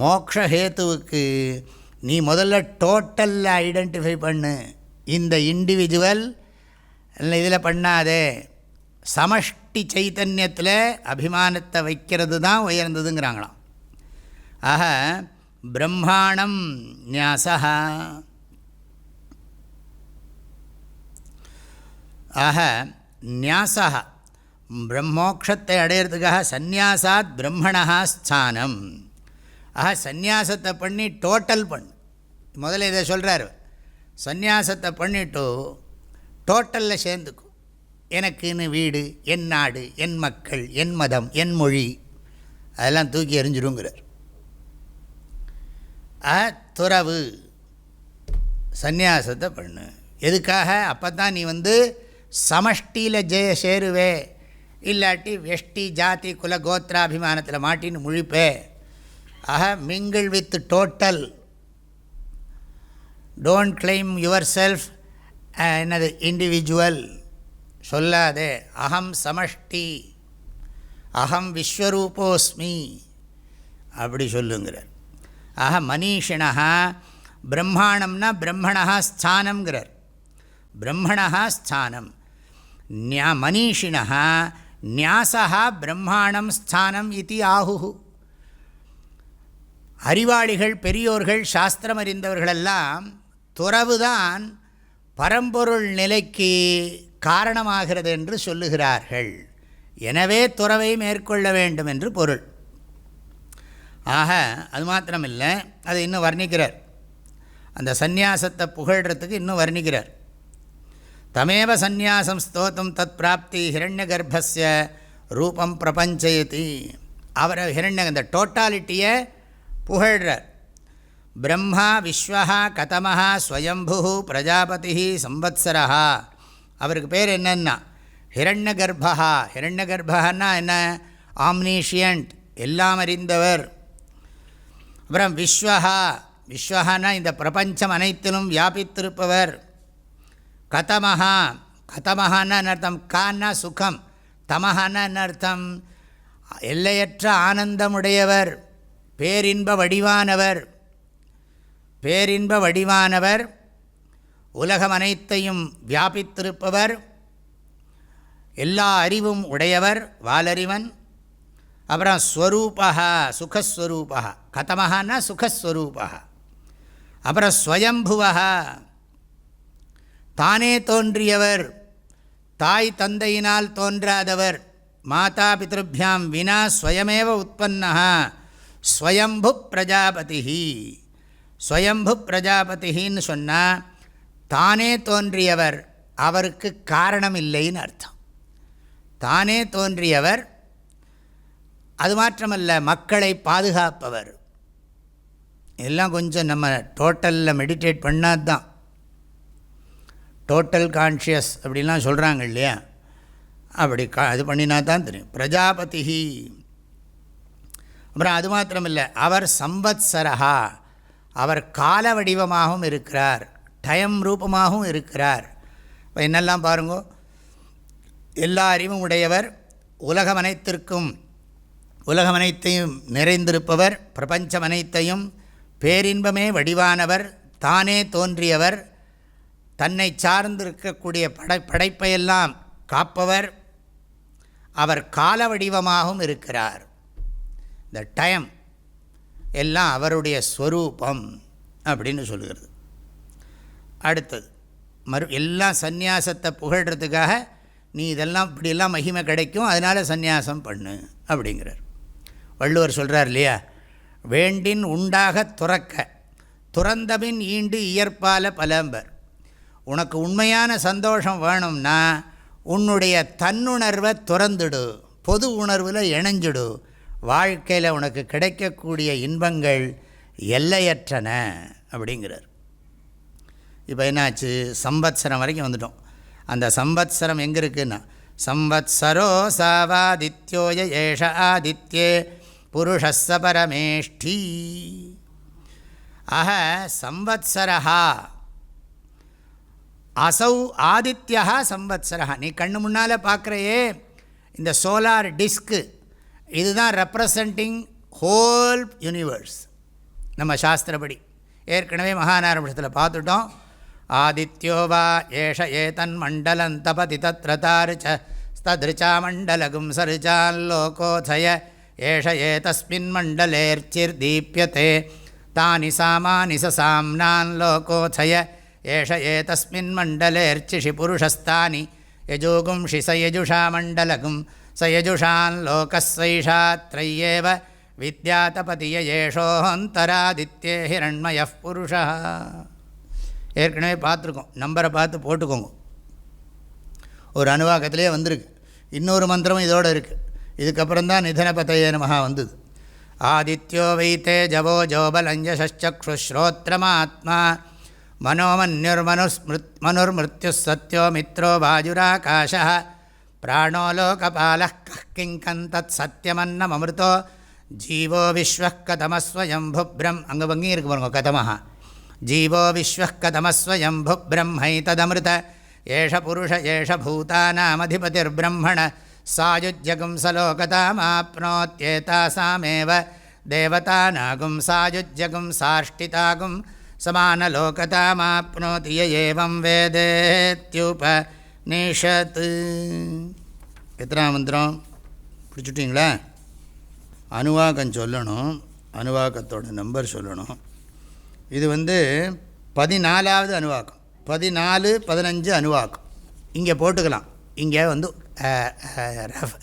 மோக்ஷஹேத்துவுக்கு நீ முதல்ல டோட்டலில் ஐடென்டிஃபை பண்ணு. இந்த இண்டிவிஜுவல் இதில் பண்ணாதே, சமஷ்டி சைத்தன்யத்தில் அபிமானத்தை வைக்கிறது தான் உயர்ந்ததுங்கிறாங்களாம். ஆக பிரம்மாணம் நியாசா. ஆக நியாசா பிரம்மோக்ஷத்தை அடையிறதுக்காக சந்நியாசாத் பிரம்மணா ஸ்தானம். ஆக சந்நியாசத்தை பண்ணி டோட்டல் பண்ணு. முதல்ல இதை சொல்கிறார், சந்நியாசத்தை பண்ணிவிட்டு டோட்டலில் சேர்ந்துக்கும். எனக்குன்னு வீடு, என் நாடு, என் மக்கள், என் மதம், என் மொழி, அதெல்லாம் தூக்கி எறிஞ்சிருங்கிறார். துறவு சந்நியாசத்தை பண்ணு. எதுக்காக? அப்போ தான் நீ சமஷ்டியில் சேருவே, இல்லாட்டி வெஷ்டி ஜாதி குல கோத்திராபிமானத்தில் மாட்டின்னு முழிப்பே. ஆக mingle with total. Don't claim your self என்னது இண்டிவிஜுவல் சொல்லாதே. அகம் சமஷ்டி, அகம் விஸ்வரூபோஸ்மி அப்படி சொல்லுங்கிறார். ஆக மனிஷினா பிரம்மாணம்னா பிரம்மணா ஸ்தானம்ங்கிறார். பிரம்மணா ஸ்தானம். மனிஷினா நியாசா பிரம்மாணம் ஸ்தானம் இது ஆஹு. அறிவாளிகள், பெரியோர்கள், சாஸ்திரம் அறிந்தவர்களெல்லாம் துறவுதான் பரம்பொருள் நிலைக்கு காரணமாகிறது என்று சொல்லுகிறார்கள். எனவே துறவை மேற்கொள்ள வேண்டும் என்று பொருள். ஆக அது மாத்திரமில்லை, அதை இன்னும் வர்ணிக்கிறார். அந்த சந்நியாசத்தை புகழ்கிறதுக்கு இன்னும் வர்ணிக்கிறார். தமேவ சந்நியாசம் ஸ்தோத்தும் தத் பிராப்தி ஹிரண்ய கர்ப்பஸ்ய ரூபம் பிரபஞ்சயதி. அவரை இந்த டோட்டாலிட்டியை புகழ்கிறார். பிரம்மா விஸ்வஹா கதமஹா ஸ்வயம்பு பிரஜாபதி சம்வத்சரஹா. அவருக்கு பேர் என்னன்னா ஹிரண்ய கர்ப்பா. ஹிரண்ய கர்ப்பன்னா என்ன? ஆம்னீஷியன்ட், எல்லாம் அறிந்தவர். அப்புறம் விஸ்வஹா, விஸ்வஹானா இந்த பிரபஞ்சம் அனைத்திலும் வியாபித்திருப்பவர். கதமஹா, கதமஹான்னா என்ன அர்த்தம்? கான்னா சுகம், தமஹான்னா என்ன அர்த்தம்? எல்லையற்ற ஆனந்தமுடையவர், பேரின்ப வடிவானவர். பேரின்ப வடிவானவர், உலகம் அனைத்தையும் வியாபித்திருப்பவர், எல்லா அறிவும் உடையவர், வாலறிவன். அப்புறம் ஸ்வரூபா, சுகஸ்வரூபா. கதமஹான்னா சுகஸ்வரூபா. அப்புறம் ஸ்வயம்புவா, தானே தோன்றியவர், தாய் தந்தையினால் தோன்றாதவர். மாதா பித்ருபியாம் வினா ஸ்வயமேவ உற்பன்னா ஸ்வயம்பு பிரஜாபதி. ஸ்வயம்பு பிரஜாபதின்னு சொன்னால் தானே தோன்றியவர், அவருக்கு காரணம் இல்லைன்னு அர்த்தம். தானே தோன்றியவர். அது மாத்திரமல்ல, மக்களை பாதுகாப்பவர். எல்லாம் கொஞ்சம் நம்ம டோட்டலில் மெடிடேட் பண்ணாது தான். டோட்டல் கான்ஷியஸ் அப்படின்லாம் சொல்கிறாங்க இல்லையா? அப்படி அது பண்ணினா தான் தெரியும். பிரஜாபதி. அப்புறம் அது மாத்திரமில்லை, அவர் சம்வத்சரஹா, அவர் கால வடிவமாகவும் இருக்கிறார், டைம் ரூபமாகவும் இருக்கிறார். இப்போ என்னெல்லாம் பாருங்கோ, எல்லா அறிவும் உடையவர், உலகம் அனைத்தையும் நிறைந்திருப்பவர், பிரபஞ்சம் அனைத்தையும் பேரின்பமே வடிவானவர், தானே தோன்றியவர், தன்னை சார்ந்திருக்கக்கூடிய படைப்பையெல்லாம் காப்பவர், அவர் கால வடிவமாகவும் இருக்கிறார். இந்த டைம் எல்லாம் அவருடைய ஸ்வரூபம் அப்படின்னு சொல்லுகிறது. அடுத்தது எல்லாம் சந்நியாசத்தை புகழ்கிறதுக்காக நீ இதெல்லாம் இப்படியெல்லாம் மகிமை கிடைக்கும், அதனால் சந்நியாசம் பண்ணு அப்படிங்கிறார். வள்ளுவர் சொல்கிறார் இல்லையா, வேண்டின் உண்டாக துறக்க துறந்தபின் ஈண்டு இயற்பால பலம்பர். உனக்கு உண்மையான சந்தோஷம் வேணும்னா உன்னுடைய தன்னுணர்வை துறந்துடு, பொது உணர்வில் இணைஞ்சிடு, வாழ்க்கையில் உனக்கு கிடைக்கக்கூடிய இன்பங்கள் எல்லையற்றன அப்படிங்கிறார். இப்போ என்னாச்சு, சம்பத்சரம் வரைக்கும் வந்துட்டோம். அந்த சம்பத்சரம் எங்கே இருக்குன்னா, சம்பத்சரோ சாவாதித்யோய ஏஷ ஆதித்யே புருஷஸ்ஸ பரமேஷ்டி. ஆக சம்பத்சரஹா அசௌ ஆதித்யா சம்பத்சரஹா. நீ கண்ணு முன்னால் பார்க்குறையே இந்த சோலார் டிஸ்க்கு, இதுதான் ரெப்ரசன்டிங் ஹோல் யூனிவர்ஸ். நம்ம சாஸ்திரப்படி ஏற்கனவே மகாநாராயணத்தில் பார்த்துட்டோம். ஆதித்யோ வா ஏஷ ஏதன் மண்டலம் தபதி தத்ர தாருச்ச ஸ்தத்ருச்சா மண்டலகும் சருச்சால்லோகோதய ஏஷ ஏதஸ்மின் மண்டலேர்ச்சிர் தீப்யதே தானி சாமானி சாம்னான் லோகோதய ஏஷ ஏதஸ்மின் மண்டலேர்ச்சிஷி புருஷஸ்தானி யஜோகும்ஷி சயஜுஷா மண்டலகும் சயஜுஷான் லோகஸ்வைஷா த்ரையேவ வித்யாதபதிய ஏஷோஹந்தராதித்யே ஹிரண்மய புருஷா. ஏற்கனவே பார்த்துருக்கோம், நம்பரை பார்த்து போட்டுக்கோங்க. ஒரு அணுவாக்கத்திலே வந்திருக்கு. இன்னொரு மந்திரமும் இதோடு இருக்குது. இதுக்கப்புறம் தான் நிதனபதயே நமஹா வந்தது. ஆதித்யோ வைத்தே ஜவோ ஜோபலஞ்சசக்ஷுஸ்ரோத்ரமாத்மா மனோமன்யுர்மனுர்மிருத்யு சத்யோ மித்ரோ வாஜுராகாஷ பிராணோ லோகபாலः கிங்கன் தத் சத்யமன்னமமிருதோ ஜீவோ விஸ்வः கதமஸ்வயம்புப்ரம். அங்கே வங்கி இருக்கு பாருங்க, கதமஹா. ஜீவோ விஸ்வः கதமஸ்வயம்பு பிரம்மைததமிருத ஏஷ புருஷ ஏஷ பூதானாமதிபதிர்பிரம்மண சாயுஜ்யகும் சலோகதாமாப்னோத்யேதாசாமேவ தேவதாநாகும் சாயுஜ்யகும் சாஷ்டிதாகும் சமானலோகதாமாப்னோதி ய ஏவம் வேதேத்யுபநிஷத். எத்தனாம் மந்திரம் பிடிச்சுட்டிங்களா? அணுவாக்கம் சொல்லணும், அணுவாக்கத்தோட நம்பர் சொல்லணும். இது 14வது அணுவாக்கம், 14, 15 அணுவாக்கம். இங்கே போட்டுக்கலாம். இங்கே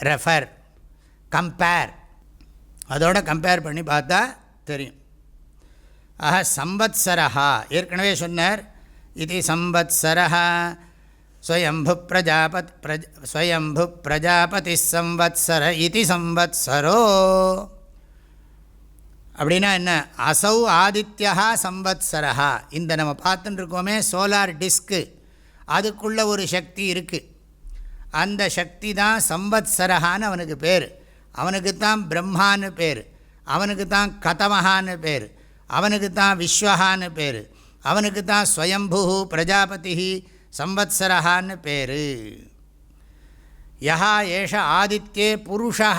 ரெஃபர், கம்பேர், அதோட கம்பேர் பண்ணி பார்த்தா தெரியும். ஆஹா சம்பத்சரஹா ஏற்கனவே சொன்னார். இது சம்பத்சரஹா ஸ்வயம்பு பிரஜாபதி சம்பத்சர இது சம்பத்சரோ. அப்படின்னா என்ன, அசௌ ஆதித்யா சம்பத்சரஹா. இந்த நம்ம பார்த்துட்டு இருக்கோமே சோலார் டிஸ்க்கு, அதுக்குள்ள ஒரு சக்தி இருக்குது. அந்த சக்தி தான் சம்பத்சரஹான்னு அவனுக்கு பேர். அவனுக்கு தான் பிரம்மான்னு பேர், அவனுக்கு தான் கதமஹான்னு பேர், அவனுக்கு தான் விஸ்வஹான்னு பேர், அவனுக்கு தான் ஸ்வயம்பு பிரஜாபதி சம்பத்சரஹான்னு பேர். யஹா ஏஷ ஆதித்யே புருஷா.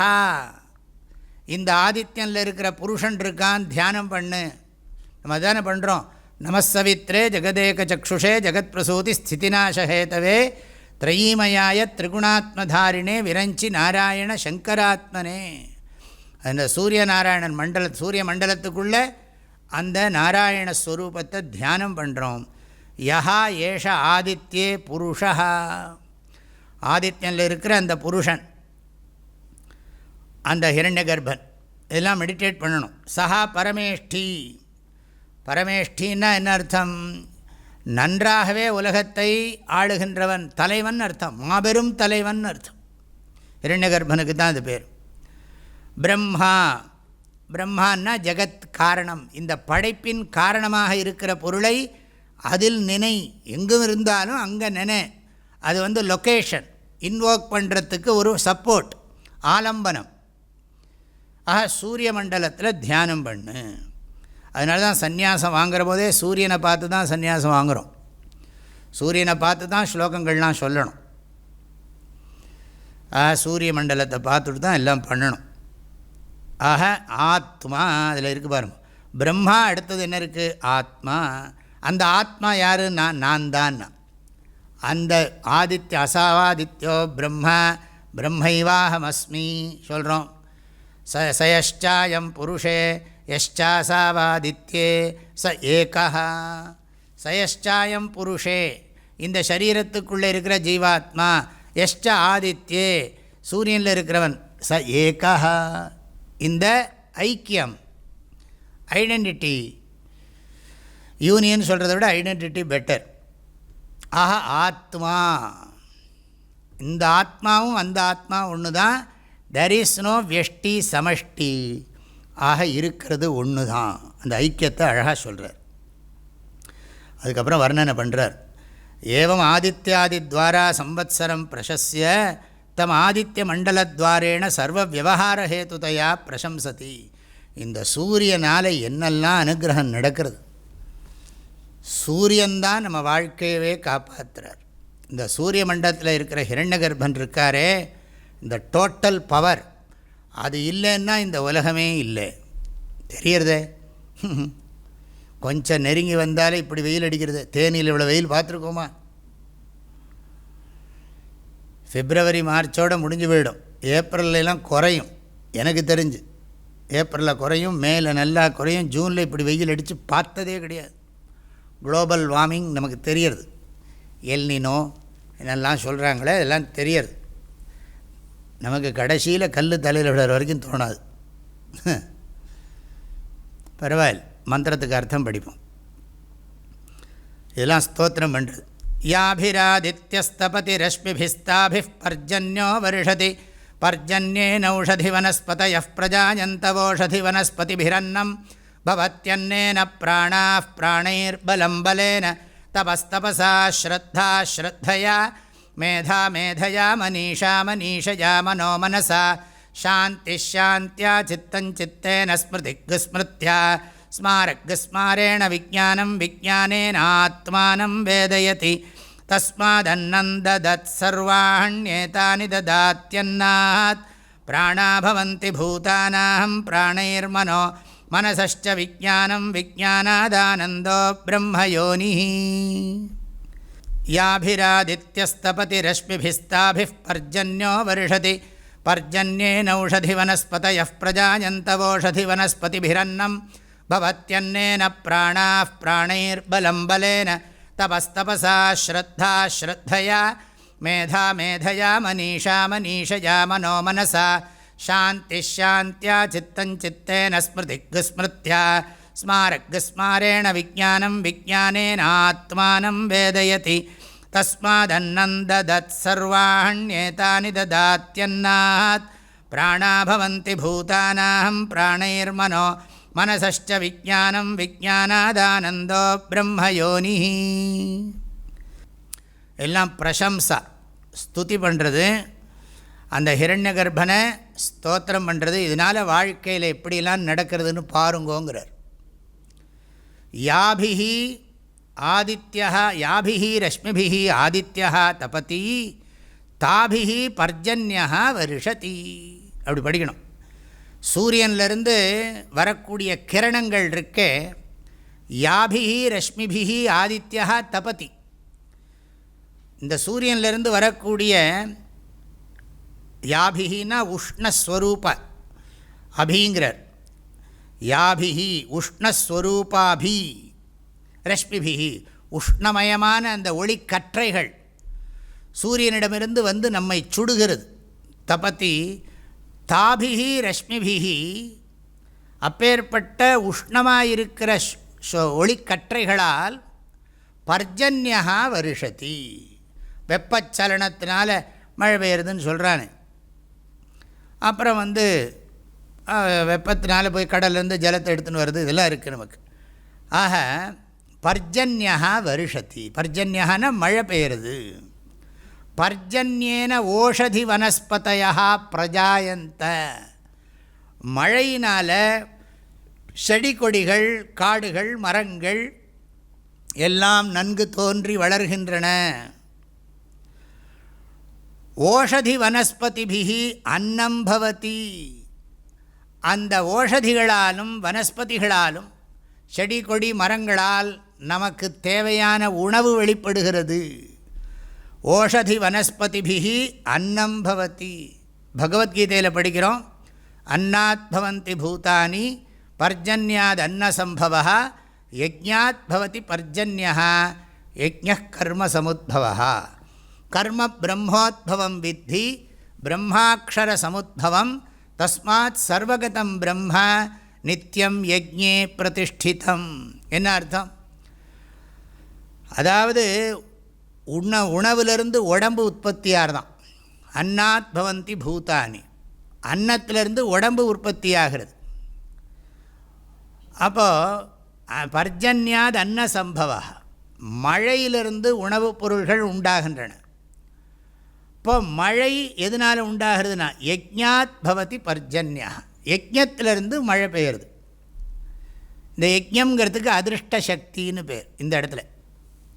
இந்த ஆதித்யனில் இருக்கிற புருஷன் இருக்கான், தியானம் பண்ணு. நம்ம தானே பண்ணுறோம். நமஸ்சவித்ரே ஜெகதேக சக்ஷுஷே ஜெகத் பிரசூதி ஸ்திதிநாசஹேதவே த்ரயீமயாய திரிகுணாத்மதாரிணே விரஞ்சி நாராயண சங்கராத்மனே. அந்த சூரிய மண்டலத்துக்குள்ளே அந்த நாராயணஸ்வரூபத்தை தியானம் பண்ணுறோம். யஹா ஏஷ ஆதித்யே புருஷா. ஆதித்யனில் இருக்கிற அந்த புருஷன், அந்த ஹிரண்யகர்ப்பன், இதெல்லாம் மெடிடேட் பண்ணணும். சஹா பரமேஷ்டி. பரமேஷ்டின்னா என்ன அர்த்தம்? நன்றாகவே உலகத்தை ஆளுகின்றவன், தலைவன் அர்த்தம், மாபெரும் தலைவன் அர்த்தம். ஹிரண்யகர்ப்பனுக்கு தான் அது பேர். பிரம்மா, பிரம்மான்னா ஜெகத் காரணம். இந்த படைப்பின் காரணமாக இருக்கிற பொருளை அதில் நினை, எங்கும் இருந்தாலும் அங்கே நினை. அது லொக்கேஷன், இன்வோக் பண்ணுறதுக்கு ஒரு சப்போர்ட், ஆலம்பனம். ஆக சூரிய மண்டலத்தில் தியானம் பண்ணு. அதனால தான் சந்நியாசம் வாங்குற போதே சூரியனை பார்த்து தான் சந்நியாசம் வாங்குகிறோம். சூரியனை பார்த்து தான் ஸ்லோகங்கள்லாம் சொல்லணும். சூரிய மண்டலத்தை பார்த்துட்டு தான் எல்லாம் பண்ணணும். ஆக ஆத்மா அதில் இருக்குது பாருங்க. பிரம்மா அடுத்தது என்ன இருக்குது? ஆத்மா. அந்த ஆத்மா யார்? நான் தான். அந்த ஆதித்ய அசாவாதித்யோ பிரம்ம பிரம்மைவாஹமஸ்மி சொல்கிறோம். சயஷ்சாயம் புருஷே யஷ்சாசாவாதித்யே ச ஏகா. சயஷ்சாயம் புருஷே இந்த சரீரத்துக்குள்ளே இருக்கிற ஜீவாத்மா, யஷ்ச ஆதித்யே சூரியனில் இருக்கிறவன், ச ஏகா இந்த ஐக்கியம், ஐடென்டிட்டி. யூனியன் சொல்கிறத விட ஐடென்டிட்டி பெட்டர். ஆஹா ஆத்மா, இந்த ஆத்மாவும் அந்த ஆத்மா ஒன்று தான். தெர் இஸ் நோ வியஷ்டி சமஷ்டி. ஆக இருக்கிறது ஒன்று தான். அந்த ஐக்கியத்தை அழகாக சொல்கிறார். அதுக்கப்புறம் வர்ணனை பண்ணுறார். ஏவம் ஆதித்யாதித்வாரா சம்வத்சரம் பிரசஸ்ய தம் ஆதித்ய மண்டலத்வாரேண சர்வ விவகார ஹேதுதையா பிரசம்சதி. இந்த சூரியனால் என்னெல்லாம் அனுகிரகம் நடக்கிறது. சூரியன்தான் நம்ம வாழ்க்கையவே காப்பாற்றுறார். இந்த சூரிய மண்டலத்தில் இருக்கிற ஹிரண்யகர்ப்பன் இருக்காரே, இந்த டோட்டல் பவர், அது இல்லைன்னா இந்த உலகமே இல்லை. தெரியறதே, கொஞ்சம் நெருங்கி வந்தாலே இப்படி வெயில் அடிக்கிறது. தேனியில் இவ்வளோ வெயில் பார்த்துருக்கோமா? பிப்ரவரி மார்ச்சோடு முடிஞ்சு போயிடும். ஏப்ரல்லாம் குறையும். எனக்கு தெரிஞ்சு ஏப்ரலில் குறையும், மேலே நல்லா குறையும். ஜூனில் இப்படி வெயில் அடித்து பார்த்ததே கிடையாது. குளோபல் வார்மிங் நமக்கு தெரியறது. எல்னினோ என்னெல்லாம் சொல்கிறாங்களே இதெல்லாம் தெரியறது. நமக்கு கடைசியில் கல் தலையில் விடுற வரைக்கும் தோணாது. பரவாயில்ல, மந்திரத்துக்கு அர்த்தம் படிப்போம். இதெல்லாம் ஸ்தோத்திரம் பண்ணுறது. யாபிராதித்யஸ்தபதி ரஷ்மிபிஸ்தாபிப் பர்ஜன்யோ வருஷதி பர்ஜன்யேனௌஷதி வனஸ்பதயः பிரஜாயந்தவோஷதி வனஸ்பதிபிரன்னம் பவத்யன்னேன பிராணாः பிராணைர்பலம் பலேன தபஸ்தபசா ஸ்ரத்தா ஸ்ரத்தயா மேதா மேதயா மனீஷா மனீஷயா மனோ மனசா சாந்தி சாந்தியா சித்தம் சித்தேன ஸ்மிருதிக் ஸ்மிருத்யா ஸ்மாரக் ஸ்மாரேண விஜானம் விஜானேன ஆத்மானம் வேதயதி தஸ்மாதன்னந்ததத் சர்வாண்யேதானி ததாத்யன்னாத் பிராணா பவந்தி பூதானாம் பிராணைர்மனோ மனசஷ்ட விஜானம் விஜானாதானந்தோ பிரம்மயோனிः. யாபிராதித்யஸ்தபதி ரஷ்மிபிஸ்தாபிப் பர்ஜன்யோ வருஷதி பர்ஜன்யேனௌஷதி வனஸ்பதயः பிரஜாயந்தவோஷதி வனஸ்பதிபிரன்னம் பவத்யன்னேன பிராணாः பிராணைர்பலம் பலேன தபஸ்தபசா ஸ்ரத்தா ஸ்ரத்தயா மேதா மேதயா மனீஷா மனீஷயா மனோ மனசா சாந்தி சாந்தியா சித்தம் சித்தேன ஸ்மிருதிக் ஸ்மிருத்யா ஸ்மாரக் ஸ்மாரேண விஜானம் விஜானேன ஆத்மானம் வேதயதி தஸ்மாதன்னந்ததத் சர்வாண்யேதானி ததாத்யன்னாத் பிராணா பவந்தி பூதானாம் பிராணைர்மனோ மனசஷ்ட விஜானம் விஜானாதானந்தோ பிரம்மயோனிः. எல்லாம் பிரசம்சா, ஸ்துதி பண்ணுறது, அந்த ஹிரண்யகர்ப்பனை ஸ்தோத்திரம் பண்ணுறது. இதனால் வாழ்க்கையில் எப்படிலாம் நடக்கிறதுன்னு பாருங்கோங்கிறார். யாபிஹி ஆதித்யா யாபிஹி ரஷ்மிபிஹி ஆதித்யா தபதி தாபிஹி பர்ஜன்யா வருஷதி. அப்படி படிக்கணும். சூரியன்லேருந்து வரக்கூடிய கிரணங்கள் இருக்கே, யாபிஹி ரஷ்மிபிஹி ஆதித்யா தபதி. இந்த சூரியன்லேருந்து வரக்கூடிய யாபிஹினா உஷ்ணஸ்வரூப அபிங்கிறார். யாபிஹி உஷ்ணஸ்வரூபாபி ரஷ்மிபிஹி உஷ்ணமயமான அந்த ஒளிக்கற்றைகள் சூரியனிடமிருந்து வந்து நம்மை சுடுகிறது. தபதி தாபிஹி ரஷ்மிபிஹி அப்பேற்பட்ட உஷ்ணமாயிருக்கிற ஒளிக்கற்றைகளால் பர்ஜன்யா வருஷதி வெப்பச்சலனத்தினால மழை பெய்யுறதுன்னு சொல்கிறானே. அப்புறம் வெப்பத்தினால போய் கடல்லேருந்து ஜலத்தை எடுத்துன்னு வருது, இதெல்லாம் இருக்குது நமக்கு. ஆக பர்ஜன்யா வருஷதி, பர்ஜன்யானா மழை பெய்யுறது. பர்ஜன்யேன ஓஷதி வனஸ்பதயா பிரஜாயந்த, மழையினால் செடி கொடிகள் காடுகள் மரங்கள் எல்லாம் நன்கு தோன்றி வளர்கின்றன. ஓஷதி வனஸ்பதிபிஹி அன்னம் பவதி, அந்த ஓஷதிகளாலும் வனஸ்பதிகளாலும் செடி கொடி மரங்களால் நமக்கு தேவையான உணவு வெளிப்படுகிறது. ஓஷதி வனஸ்பதிபிஹி அன்னம் பவதி. பகவத்கீதையில் படிக்கிறோம், அன்னாத் பவந்தி பூதானி பர்ஜன்யாத் அன்னசம்பவः யஜ்ஞாத் பவதி பர்ஜன்யः யஜ்ஞः கர்ம சமுத்பவः. கர்ம பிரம்மோத்பவம் வித்தி பிரம்மாக்ஷர சமுத்பவம் தஸ்மாத் சர்வகதம் பிரம்ம நித்யம் யஜ்ஞே பிரதிஷ்டிதம். என்ன அர்த்தம்? அதாவது உணவிலிருந்து உடம்பு உற்பத்தியாகிறதான். அன்னாத் பவந்தி பூதானி, அன்னத்திலிருந்து உடம்பு உற்பத்தியாகிறது. அப்போது பர்ஜன்யாத் அன்ன சம்பவா, மழையிலிருந்து உணவுப் பொருள்கள் உண்டாகின்றன. இப்போ மழை எதனால் உண்டாகிறதுனா யஜ்ஞாத் பவதி பர்ஜன்யா, யஜ்ஞத்திலிருந்து மழை பெய்யுறது. இந்த யஜ்ஞங்கிறதுக்கு அதிருஷ்ட சக்தின்னு பேர். இந்த இடத்துல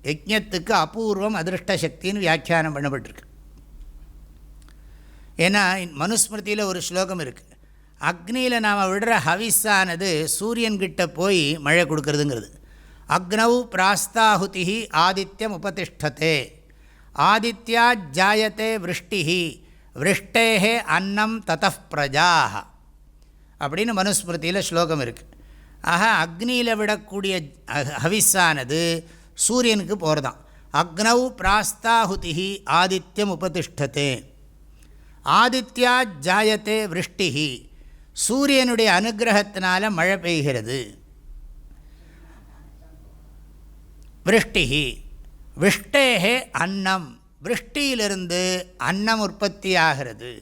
யஜ்ஞத்துக்கு அபூர்வம் அதிருஷ்ட சக்தின்னு வியாக்கியானம் பண்ணப்பட்டிருக்கு. ஏன்னா மனுஸ்மிருதியில் ஒரு ஸ்லோகம் இருக்குது, அக்னியில் நாம் விடுற ஹவிஸானது சூரியன்கிட்ட போய் மழை கொடுக்கறதுங்கிறது. அக்னௌ பிராஸ்தாஹுதி ஆதித்யம் உபதிஷ்டதே ஆதித்யா ஜாயத்தே விருஷ்டிஹி விருஷ்டேஹே அன்னம் ததஃ பிரஜாஹ அப்படின்னு மனுஸ்மிருதியில் ஸ்லோகம் இருக்குது. ஆக அக்னியில் விடக்கூடிய ஹவிஸானது சூரியனுக்கு போகிறதான். அக்னௌ பிராஸ்தாஹுதி ஆதித்யம் உபதிஷ்டதே ஆதித்யா ஜாயத்தே விருஷ்டிஹி, சூரியனுடைய அனுகிரகத்தினால மழை பெய்கிறது. விருஷ்டிஹி விஷ்டேஹே அன்னம், விருஷ்டியிலிருந்து அன்னம் உற்பத்தி ஆகிறது.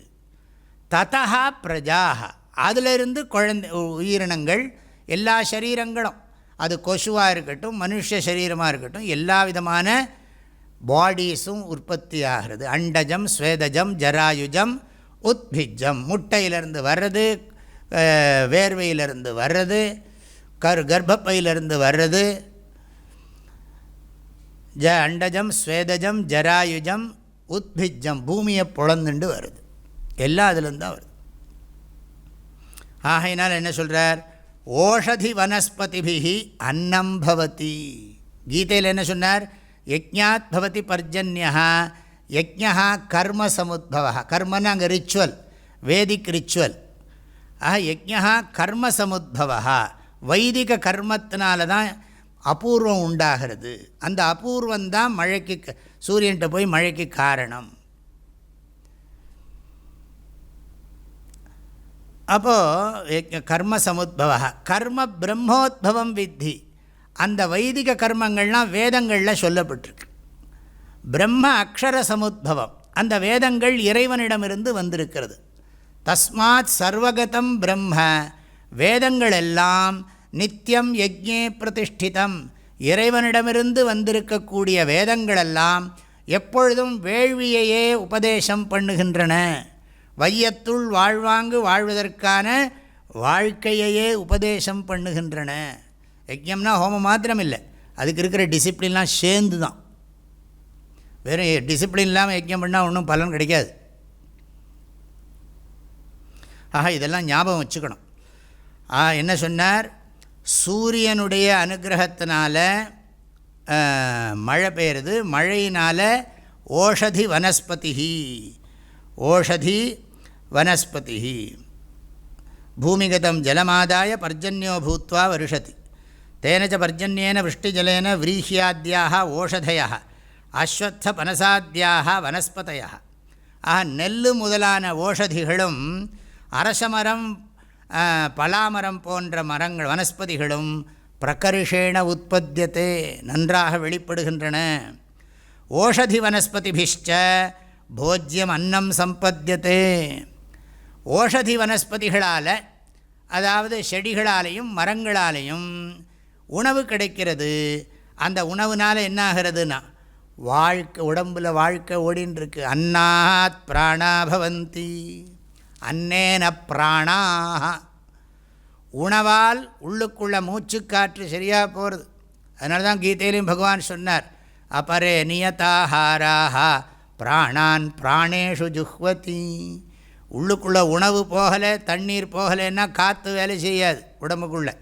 ததா பிரஜாக, அதிலிருந்து குழந்தை உயிரினங்கள், எல்லா சரீரங்களும், அது கொசுவாக இருக்கட்டும் மனுஷ சரீரமாக இருக்கட்டும், எல்லா விதமான பாடிஸும் உற்பத்தி ஆகிறது. அண்டஜம் ஸ்வேதஜம் ஜராயுஜம் உத்பிஜம், முட்டையிலிருந்து வர்றது, வேர்வையிலிருந்து வர்றது, கர்ப்பப்பையிலிருந்து வர்றது. அண்டஜம் ஸ்வேதஜம் ஜராயுஜம் உத்பிஜம், பூமியை பொழந்துண்டு வருது, எல்லாம் அதிலிருந்து தான் வருது. ஆகையினால் என்ன சொல்கிறார்? ஓஷதி வனஸ்பதிபிஹி அன்னம் பவதி. கீதையில் என்ன சொன்னார்? யஜ்ஞாத் பவதி பர்ஜன்யா யஜ்ஞா கர்ம சமுத்பவ. கர்மன்னு அங்கே ரிச்சுவல், வேதிக் ரிச்சுவல். ஆக யஜ்ஞா கர்ம சமுத்பவ, வைதிக கர்மத்தினால தான் அபூர்வம் உண்டாகிறது. அந்த அபூர்வந்தான் மழைக்கு, சூரியன்கிட்ட போய் மழைக்கு காரணம். அப்போது கர்ம சமுத்பவ கர்ம பிரம்மோத்பவம் வித்தி. அந்த வைதிக கர்மங்கள்லாம் வேதங்களில் சொல்லப்பட்டிருக்கு. பிரம்ம அக்ஷர சமுத்பவம், அந்த வேதங்கள் இறைவனிடமிருந்து வந்திருக்கிறது. தஸ்மாத் சர்வகதம் பிரம்ம, வேதங்கள் எல்லாம் நித்தியம் யஜ்ஞே பிரதிஷ்டிதம், இறைவனிடமிருந்து வந்திருக்கக்கூடிய வேதங்களெல்லாம் எப்பொழுதும் வேள்வியையே உபதேசம் பண்ணுகின்றன. வையத்துள் வாழ்வாங்கு வாழ்வதற்கான வாழ்க்கையையே உபதேசம் பண்ணுகின்றன. யஜ்ஞம்னா ஹோமம் மாத்திரம் இல்லை, அதுக்கு இருக்கிற டிசிப்ளின்லாம் சேர்ந்து தான். வெறும் டிசிப்ளின் இல்லாமல் யஜ்ஞம் பண்ணால் ஒன்றும் பலன் கிடைக்காது. ஆக இதெல்லாம் ஞாபகம் வச்சுக்கணும். என்ன சொன்னார்? சூரியனுடைய அனுகிரகத்தினால மழை பெய்யுறது, மழையினால் ஓஷதி வனஸ்பதிஹி, ஓஷதி வனஸ்பதிஹி பூமிகதம் ஜலமாதாய பர்ஜன்யோ பூத்வா வருஷதி தேனச்ச பர்ஜன்யேன விருஷ்டிஜலேன விரீஹ்யாத்யாக ஓஷதய அஸ்வத்த பனசாத்யாக வனஸ்பதய. நெல் முதலான ஓஷதிகளும் அரசமரம் பலாமரம் போன்ற மரங்கள் வனஸ்பதிகளும் பிரகர்ஷேண உற்பத்தியதே, நன்றாக வெளிப்படுகின்றன. ஓஷதி வனஸ்பதிபிஷ்ச போஜ்யம் அன்னம் சம்பத்தியதே. ஓஷதி வனஸ்பதிகளால், அதாவது செடிகளாலேயும் மரங்களாலேயும் உணவு கிடைக்கிறது. அந்த உணவுனால் என்ன ஆகிறதுனா வாழ்க்கை, உடம்பில் வாழ்க்கை ஓடின்னு இருக்கு. அன்னாத் பிராணா பவந்தி, அன்னேன பிராணாக, உணவால் உள்ளுக்குள்ள மூச்சுக்காற்று சரியாக போகிறது. அதனால தான் கீதையிலையும் பகவான் சொன்னார், அபரே நியதாஹாராக பிராணான் பிராணேஷு ஜுஹ்வதி. உள்ளுக்குள்ளே உணவு போகலை, தண்ணீர் போகலைன்னா காற்று வேலை செய்யாது உடம்புக்குள்ளே.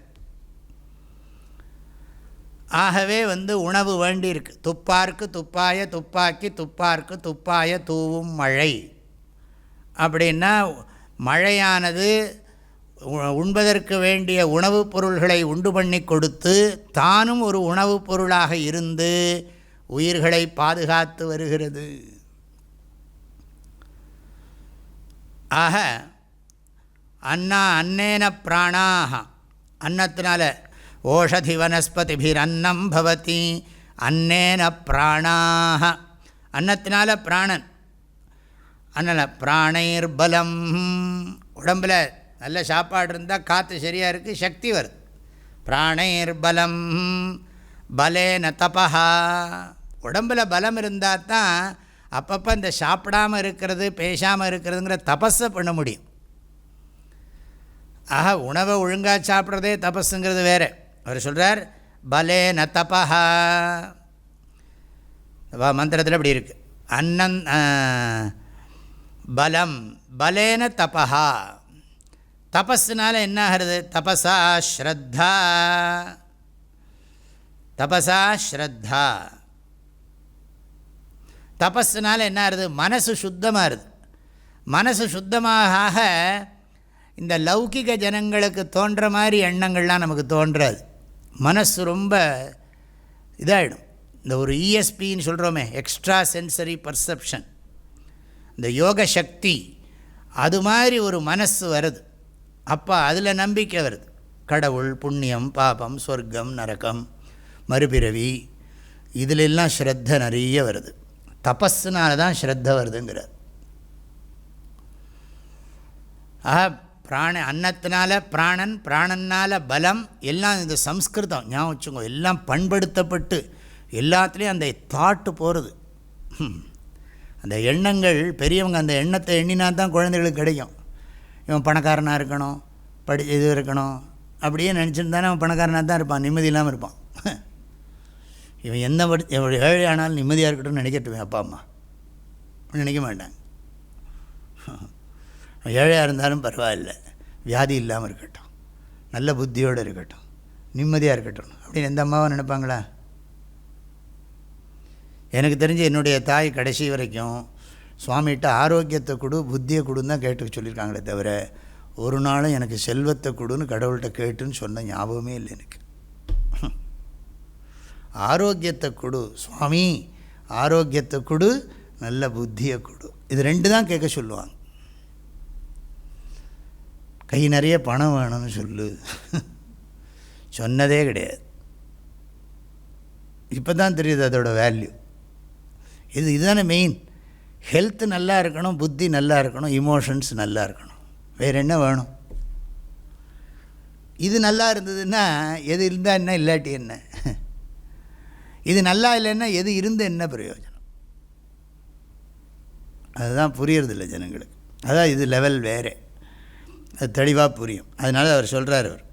ஆகவே உணவு வேண்டியிருக்கு. துப்பார்க்கு துப்பாய துப்பாக்கி துப்பார்க்கு துப்பாய தூவும் மழை அப்படின்னா மழையானது உண்பதற்கு வேண்டிய உணவுப் பொருள்களை உண்டு பண்ணி கொடுத்து தானும் ஒரு உணவுப் பொருளாக இருந்து உயிர்களை பாதுகாத்து வருகிறது. ஆக அன்னேன பிராணாக, அன்னத்தினால ஓஷதி வனஸ்பதிபிர் அன்னம் பவதி அன்னேன பிராணாக, அன்னத்தினால பிராணன். அதனால் பிராணைர் பலம், உடம்பில் நல்ல சாப்பாடு இருந்தால் காற்று சரியாக இருக்குது, சக்தி வருது. பிராணைர் பலம் பலேன தபஹா, உடம்பில் பலம் இருந்தால் தான் அப்பப்போ இந்த சாப்பிடாமல் இருக்கிறது பேசாமல் இருக்கிறதுங்கிற தபஸை பண்ண முடியும். ஆக உணவை ஒழுங்காக சாப்பிட்றதே தபஸுங்கிறது வேறு. அவர் சொல்கிறார் பலேன தபஹா, மந்திரத்தில் இப்படி இருக்குது. அன்னன் பலம் பலேன தபஹா, தபஸ்னால என்ன ஆகிறது? தபசா ஸ்ரத்தா, தபசா ஸ்ரத்தா. தபஸ்னால என்ன ஆகுது? மனசு சுத்தமாகுது. மனசு சுத்தமாக இந்த லௌகிக ஜனங்களுக்கு தோன்ற மாதிரி எண்ணங்கள்லாம் நமக்கு தோன்றாது. மனசு ரொம்ப இதாகிடும். இந்த ஒரு இஎஸ்பின்னு சொல்கிறோமே, எக்ஸ்ட்ரா சென்சரி பர்செப்ஷன், இந்த யோக சக்தி, அது மாதிரி ஒரு மனசு வருது. அப்போ அதில் நம்பிக்கை வருது. கடவுள், புண்ணியம், பாபம், சொர்க்கம், நரகம், மறுபிறவி, இதிலெல்லாம் ஸ்ரத்த நிறைய வருது. தபஸ்னால தான் ஸ்ரத்த வருதுங்கிறார். அன்னத்தினால பிராணன், பிராணனால் பலம், எல்லாம் இந்த சம்ஸ்கிருதம் ஞாபகம் வச்சுக்கோ, எல்லாம் பண்படுத்தப்பட்டு எல்லாத்துலேயும் அந்த தாட்டு போகிறது. அந்த எண்ணங்கள், பெரியவங்க அந்த எண்ணத்தை எண்ணினா தான் குழந்தைகளுக்கு கிடைக்கும். இவன் பணக்காரனாக இருக்கணும், இது இருக்கணும் அப்படியே நினச்சிருந்தானே அவன் பணக்காரனாக தான் இருப்பான், நிம்மதி இல்லாமல் இருப்பான். இவன் எந்த ஏழை ஆனாலும் நிம்மதியாக இருக்கட்டும்னு நினைக்கட்டுவேன் அப்பா அம்மா நினைக்க மாட்டாங்க. ஏழையாக இருந்தாலும் பரவாயில்லை, வியாதி இல்லாமல் இருக்கட்டும், நல்ல புத்தியோடு இருக்கட்டும், நிம்மதியாக இருக்கட்டும் அப்படின்னு எந்த அம்மாவும் நினைப்பாங்களா? எனக்கு தெரிஞ்சு என்னுடைய தாய் கடைசி வரைக்கும் சுவாமிகிட்ட ஆரோக்கியத்தை கொடு, புத்தியை கொடுன்னு தான் கேட்டு சொல்லியிருக்காங்களே தவிர ஒரு நாளும் எனக்கு செல்வத்தை கொடுன்னு கடவுள்கிட்ட கேட்டுன்னு சொன்ன ஞாபகமே இல்லை எனக்கு. ஆரோக்கியத்தை கொடு சுவாமி, ஆரோக்கியத்தை கொடு, நல்ல புத்தியை கொடு, இது ரெண்டு தான் கேட்க சொல்லுவாங்க. கை நிறைய பணம் வேணும்னு சொல்லு சொன்னதே கிடையாது. இப்போ தான் தெரியுது அதோட வேல்யூ. இதுதானே மெயின். ஹெல்த்து நல்லா இருக்கணும், புத்தி நல்லா இருக்கணும், இமோஷன்ஸ் நல்லா இருக்கணும், வேறு என்ன வேணும்? இது நல்லா இருந்ததுன்னா எது இருந்தால் என்ன, இல்லாட்டி என்ன? இது நல்லா இல்லைன்னா எது இருந்து என்ன பிரயோஜனம்? அதுதான் புரியறதில்லை ஜனங்களுக்கு. அதான் இது லெவல் வேறு, அது தெளிவாக புரியும். அதனால் அவர் சொல்கிறார், அவர்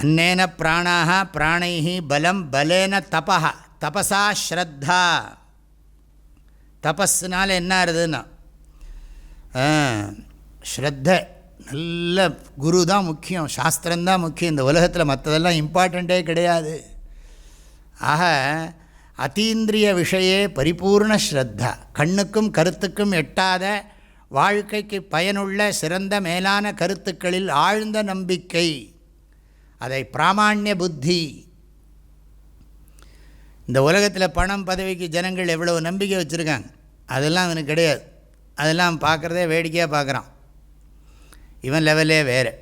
அன்னேன பிராணாக பிராணைஹி பலம் பலேன தபஹா தபசா ஸ்ரத்தா. தபஸ்னால என்ன ஆகுதுன்னா ஸ்ரத்த, நல்ல குரு தான் முக்கியம், சாஸ்திரம்தான் முக்கியம். இந்த உலகத்தில் மற்றதெல்லாம் இம்பார்ட்டண்ட்டே கிடையாது. ஆக அதீந்திரிய விஷயே பரிபூர்ண ஸ்ரத்தா, கண்ணுக்கும் கருத்துக்கும் எட்டாத வாழ்க்கைக்கு பயனுள்ள சிறந்த மேலான கருத்துக்களில் ஆழ்ந்த நம்பிக்கை, அதை பிராமாண்ய புத்தி. இந்த உலகத்தில் பணம் பதவிக்கு ஜனங்கள் எவ்வளோ நம்பிக்கை வச்சுருக்காங்க, அதெல்லாம் அவனுக்கு கிடையாது. அதெல்லாம் பார்க்குறதே வேடிக்கையாக பார்க்குறான். இவன் லெவலே வேறு.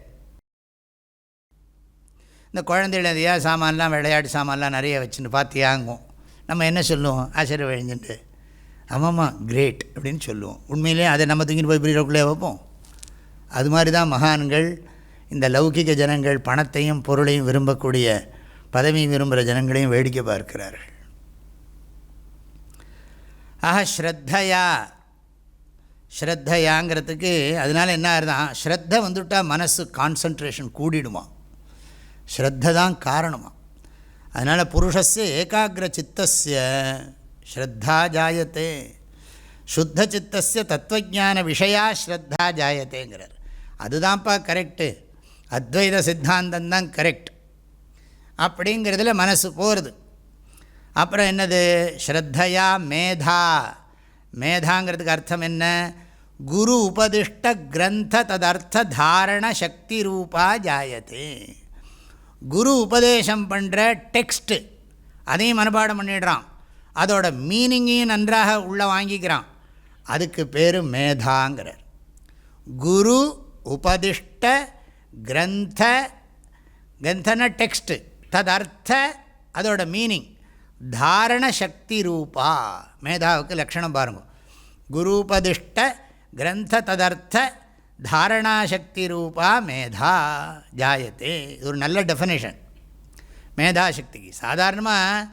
இந்த குழந்தைகள் எதையா சாமான்லாம், விளையாட்டு சாமான்லாம் நிறைய வச்சுன்னு பார்த்தியாங்கும். நம்ம என்ன சொல்லுவோம்? ஆசிரியர் வழிஞ்சுட்டு ஆமாம்மா கிரேட் அப்படின்னு சொல்லுவோம். உண்மையிலே அதை நம்ம தூங்கிட்டு போய் பீரோக்குள்ளே வைப்போம். அது மாதிரி தான் மகான்கள் இந்த லௌகிக ஜனங்கள் பணத்தையும் பொருளையும் விரும்பக்கூடிய, பதவியும் விரும்புகிற ஜனங்களையும் வேடிக்கை பார்க்கிறார்கள். ஆஹா ஸ்ரத்தையா, ஸ்ரத்தையாங்கிறதுக்கு அதனால் என்ன ஆகுதான், ஸ்ரத்த வந்துவிட்டால் மனசு கான்சன்ட்ரேஷன் கூடிடுமா, ஸ்ரத்த தான் காரணமா. அதனால் புருஷஸ்ய ஏகாகிர சித்தஸ்ய ஸ்ரத்தா ஜாயத்தே, சுத்த சித்தஸ்ய தத்துவஜான விஷயா ஸ்ரத்தா ஜாயத்தேங்கிறார். அதுதான்ப்பா கரெக்டு, அத்வைத சித்தாந்தந்தான் கரெக்ட். அப்படிங்கிறதுல மனசு போகிறது. அப்புறம் என்னது, ஸ்ரத்தையா மேதா. மேதாங்கிறதுக்கு அர்த்தம் என்ன, குரு உபதிஷ்ட கிரந்த ததர்த்த தாரண சக்தி ரூபா ஜாயத்தே. குரு உபதேசம் பண்ணுற டெக்ஸ்ட்டு அதையும் மனப்பாடம் பண்ணிடுறான், அதோட மீனிங்கையும் நன்றாக உள்ளே வாங்கிக்கிறான். அதுக்கு பேர் மேதாங்கிறார். குரு உபதிஷ்ட கிரந்த, கிரந்தன டெக்ஸ்ட்டு, ததர்த்த அதோட மீனிங், தாரண சக்தி ரூபா. மேதாவுக்கு லக்ஷணம் பாருங்க, குரு உபதிஷ்ட கிரந்த ததர்த்த தாரணாசக்தி ரூபா மேதா ஜாயத்தே. இது ஒரு நல்ல டெஃபினேஷன் மேதாசக்திக்கு. சாதாரணமாக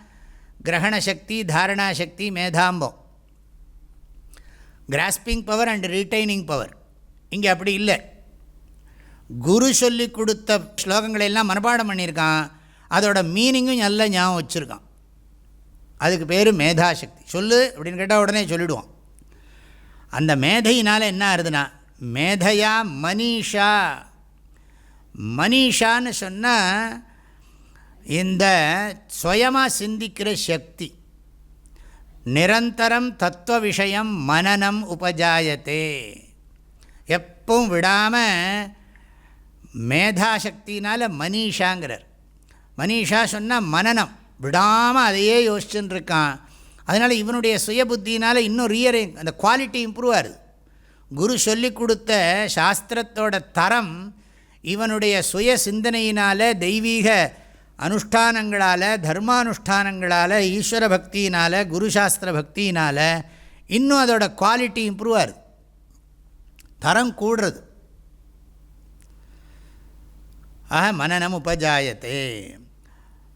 கிரகணசக்தி, தாரணாசக்தி, மேதாம்பம், grasping power and retaining power. இங்கே அப்படி இல்லை. குரு சொல்லி கொடுத்த ஸ்லோகங்களெல்லாம் மனப்பாடம் பண்ணியிருக்கான், அதோட மீனிங்கும் நல்ல ஞாபகம் வச்சுருக்கான். அதுக்கு பேர் மேதாசக்தி. சொல்லு அப்படின்னு கேட்டால் உடனே சொல்லிவிடுவான். அந்த மேதையினால் என்ன ஆகுதுன்னா, மேதையா மனிஷா. மனிஷான்னு சொன்னால் இந்த சுயமாக சிந்திக்கிற சக்தி. நிரந்தரம் தத்துவ விஷயம் மனனம் உபஜாயத்தே. எப்பவும் விடாமல் மேதாசக்தினால் மனிஷாங்கிறார். மனிஷா சொன்னால் மனனம், விடாமல் அதையே யோசிச்சுன்னு இருக்கான். அதனால் இவனுடைய சுய புத்தினால் இன்னும் அந்த குவாலிட்டி இம்ப்ரூவ் ஆகுது. குரு சொல்லி கொடுத்த சாஸ்திரத்தோட தரம் இவனுடைய சுய சிந்தனையினால், தெய்வீக அனுஷ்டானங்களால், தர்மானுஷ்டானங்களால், ஈஸ்வர பக்தியினால், குரு சாஸ்திர பக்தியினால் இன்னும் அதோட குவாலிட்டி இம்ப்ரூவ் ஆகுது, தரம் கூடுறது. ஆக மனனம் உபஜாயத்தே.